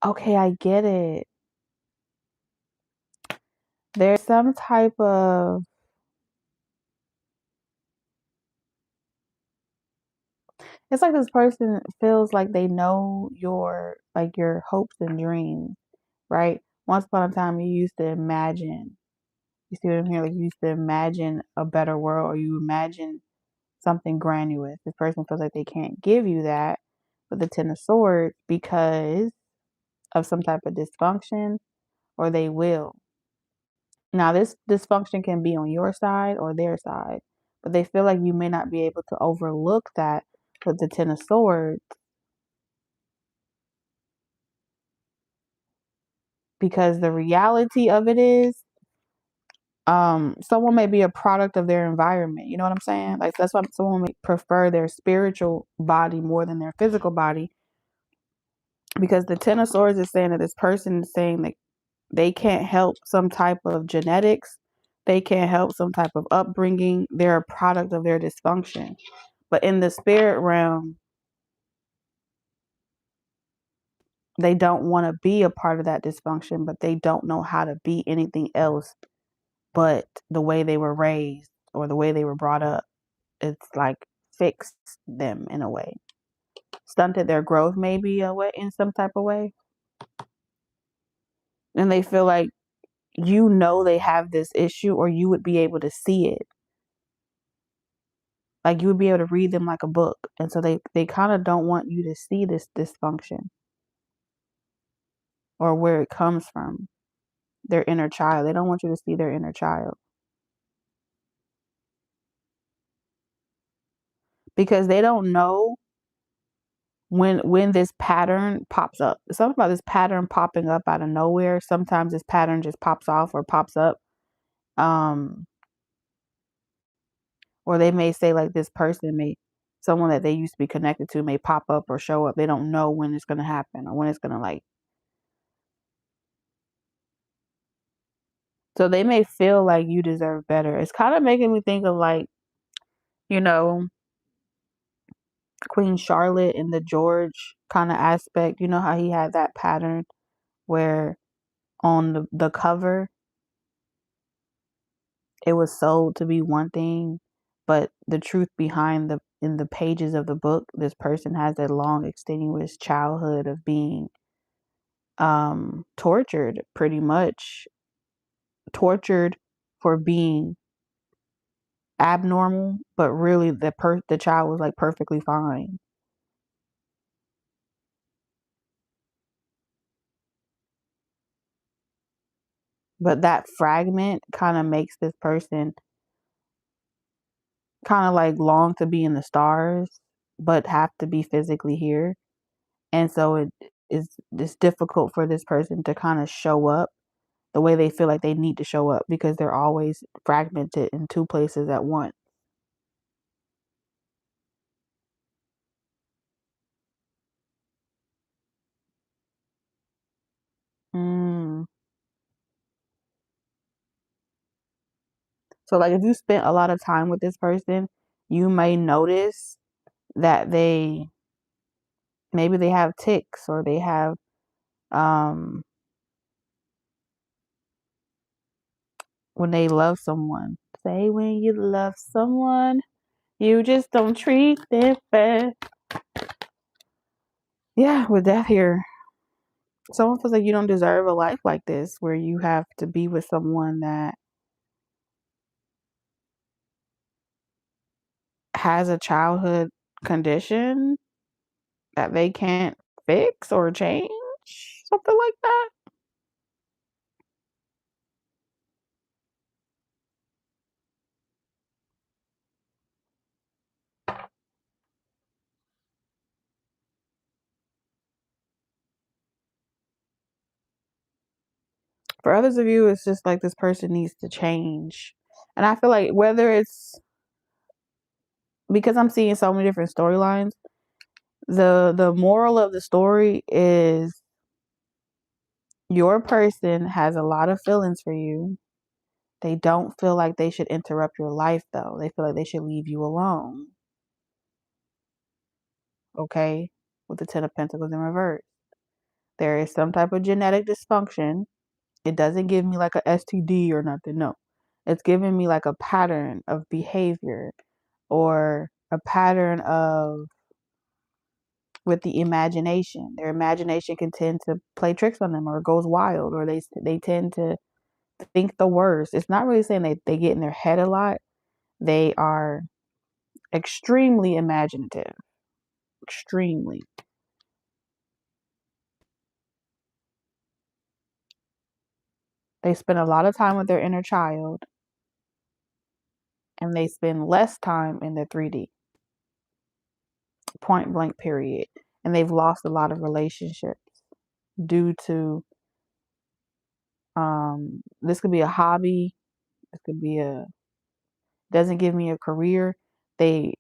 Okay, I get it. There's some type of, it's like this person feels like they know your hopes and dreams, right? Once upon a time, you used to imagine. You see what I'm hearing? Like you used to imagine a better world, or you imagine something grandiose. This person feels like they can't give you that with the 10 of Swords because of some type of dysfunction, or they will. Now, this dysfunction can be on your side or their side, but they feel like you may not be able to overlook that with the 10 of Swords because the reality of it is, someone may be a product of their environment. You know what I'm saying? Like that's why someone may prefer their spiritual body more than their physical body because the 10 of Swords is saying that this person is saying that they can't help some type of genetics. They can't help some type of upbringing. They're a product of their dysfunction. But in the spirit realm, they don't want to be a part of that dysfunction, but they don't know how to be anything else but the way they were raised or the way they were brought up. It's like fixed them in a way, stunted their growth maybe a way in some type of way, and they feel like you know they have this issue, or you would be able to see it. Like, you would be able to read them like a book. And so they kind of don't want you to see this dysfunction or where it comes from, their inner child. They don't want you to see their inner child. Because they don't know when this pattern pops up. Something about this pattern popping up out of nowhere. Sometimes this pattern just pops off or pops up. Or they may say, like, this person someone that they used to be connected to may pop up or show up. They don't know when it's going to happen or when it's going to, like, so they may feel like you deserve better. It's kind of making me think of, like, you know, Queen Charlotte in the George kind of aspect. You know how he had that pattern where on the cover it was sold to be one thing, but the truth behind in the pages of the book, this person has a long extenuous childhood of being tortured, pretty much tortured for being abnormal, but really the child was, like, perfectly fine. But that fragment kind of makes this person kind of, like, long to be in the stars, but have to be physically here. And so it's difficult for this person to kind of show up the way they feel like they need to show up because they're always fragmented in two places at once. Mm. So, like, if you spent a lot of time with this person, you may notice that maybe they have tics, or they have, um, when they love someone. Say when you love someone, you just don't treat them fair. Yeah, with that here, someone feels like you don't deserve a life like this, where you have to be with someone that has a childhood condition that they can't fix or change, something like that. For others of you, it's just like this person needs to change. And I feel like whether it's because I'm seeing so many different storylines, the moral of the story is your person has a lot of feelings for you. They don't feel like they should interrupt your life, though. They feel like they should leave you alone. Okay? With the Ten of Pentacles in reverse. There is some type of genetic dysfunction. It doesn't give me like a STD or nothing. No. It's giving me like a pattern of behavior, or a pattern of with the imagination. Their imagination can tend to play tricks on them, or it goes wild, or they tend to think the worst. It's not really saying they get in their head a lot. They are extremely imaginative. Extremely. They spend a lot of time with their inner child, and they spend less time in their 3D. Point blank, period. And they've lost a lot of relationships due to this could be a hobby. This could be doesn't give me a career. They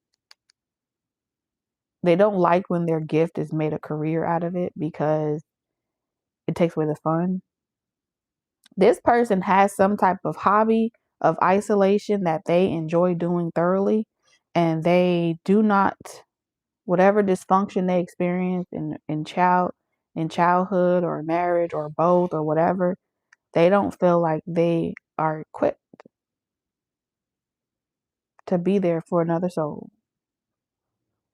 they don't like when their gift is made a career out of it, because it takes away the fun. This person has some type of hobby of isolation that they enjoy doing thoroughly, and they do not, whatever dysfunction they experience in childhood or marriage or both or whatever, they don't feel like they are equipped to be there for another soul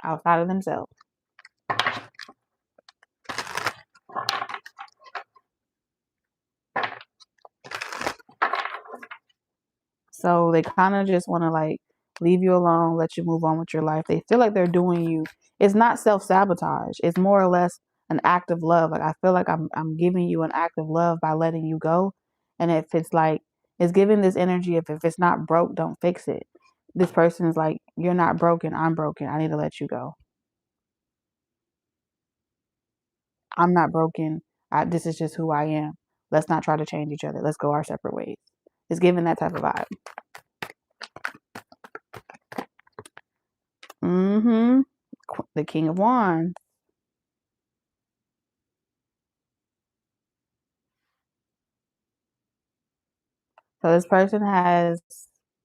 outside of themselves. So they kind of just want to like leave you alone, let you move on with your life. They feel like they're doing you. It's not self-sabotage. It's more or less an act of love. Like I feel like I'm giving you an act of love by letting you go. And if it's like it's giving this energy if it's not broke, don't fix it. This person is like, you're not broken, I'm broken. I need to let you go. I'm not broken. This is just who I am. Let's not try to change each other. Let's go our separate ways. It's giving that type of vibe. Mm-hmm. The King of Wands. So this person has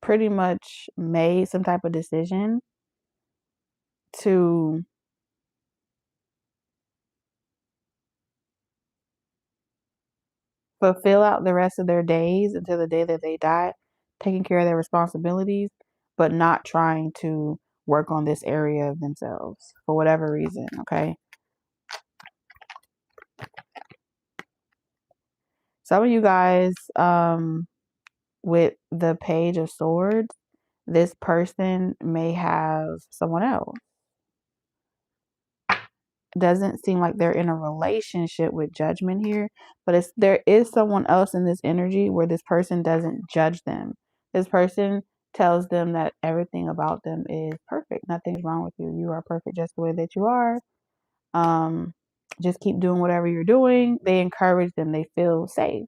pretty much made some type of decision to fulfill out the rest of their days until the day that they die, taking care of their responsibilities, but not trying to work on this area of themselves for whatever reason, okay? Some of you guys, with the Page of Swords, this person may have someone else. Doesn't seem like they're in a relationship with judgment here, but there is someone else in this energy where this person doesn't judge them. This person tells them that everything about them is perfect. Nothing's wrong with you. You are perfect just the way that you are. Just keep doing whatever you're doing. They encourage them. They feel safe.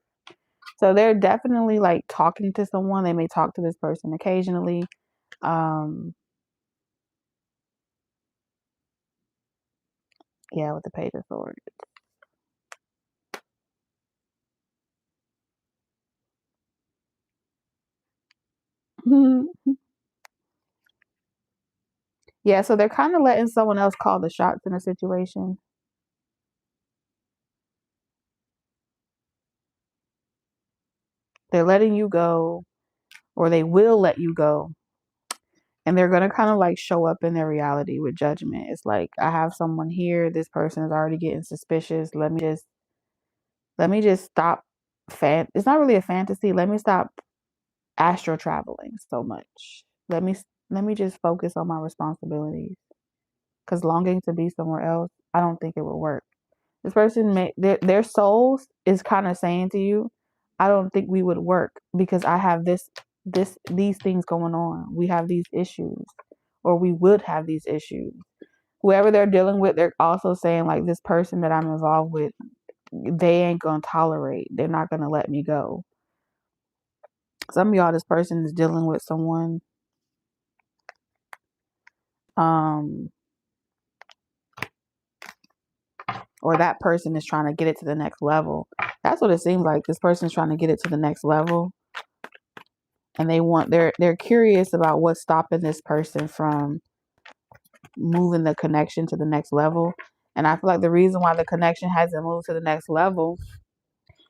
So they're definitely like talking to someone. They may talk to this person occasionally. Yeah, with the Page of Swords. Yeah, so they're kind of letting someone else call the shots in a situation. They're letting you go, or they will let you go. And they're going to kind of like show up in their reality with judgment. It's like, I have someone here. This person is already getting suspicious. Let me just stop. It's not really a fantasy. Let me stop astral traveling so much. Let me let me just focus on my responsibilities. Because longing to be somewhere else, I don't think it will work. This person their souls is kind of saying to you, I don't think we would work because I have these things going on. We have these issues, or we would have these issues. Whoever they're dealing with, they're also saying like, this person that I'm involved with, they ain't gonna tolerate. They're not gonna let me go. Some of y'all, this person is dealing with someone, um, or that person is trying to get it to the next level. That's what it seems like. This person is trying to get it to the next level, and they're curious about what's stopping this person from moving the connection to the next level. And I feel like the reason why the connection hasn't moved to the next level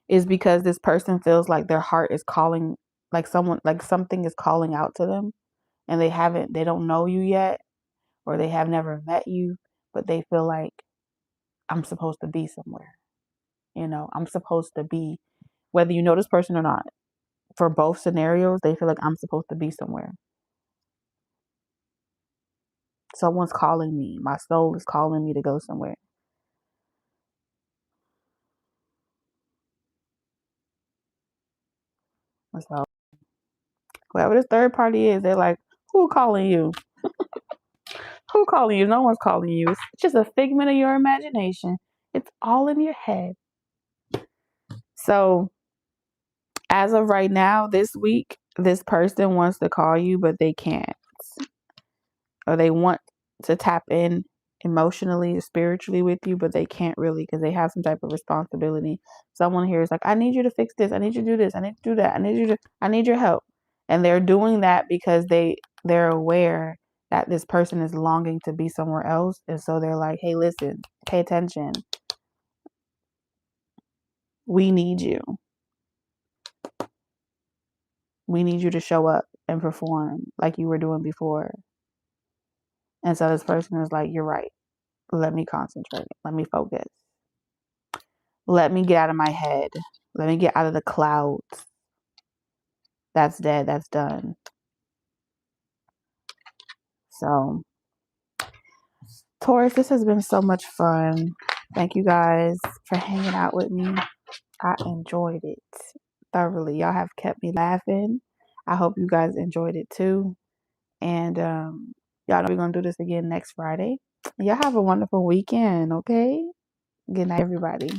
is because this person feels like their heart is calling, like something is calling out to them, and they don't know you yet, or they have never met you, but they feel like, I'm supposed to be somewhere. I'm supposed to be, whether you know this person or not. For both scenarios, they feel like, I'm supposed to be somewhere. Someone's calling me. My soul is calling me to go somewhere. So whoever this third party is, they're like, who calling you? Who calling you? No one's calling you. It's just a figment of your imagination. It's all in your head. So as of right now, this week, this person wants to call you, but they can't. Or they want to tap in emotionally, spiritually with you, but they can't really because they have some type of responsibility. Someone here is like, I need you to fix this. I need you to do this. I need to do that. I need your help. And they're doing that because they're aware that this person is longing to be somewhere else. And so they're like, hey, listen, pay attention. We need you. We need you to show up and perform like you were doing before. And so this person is like, you're right. Let me concentrate. Let me focus. Let me get out of my head. Let me get out of the clouds. That's dead. That's done. So, Taurus, this has been so much fun. Thank you guys for hanging out with me. I enjoyed it thoroughly. Y'all have kept me laughing. I hope you guys enjoyed it too. And y'all know we're gonna do this again next Friday. Y'all have a wonderful weekend, okay? Good night, everybody.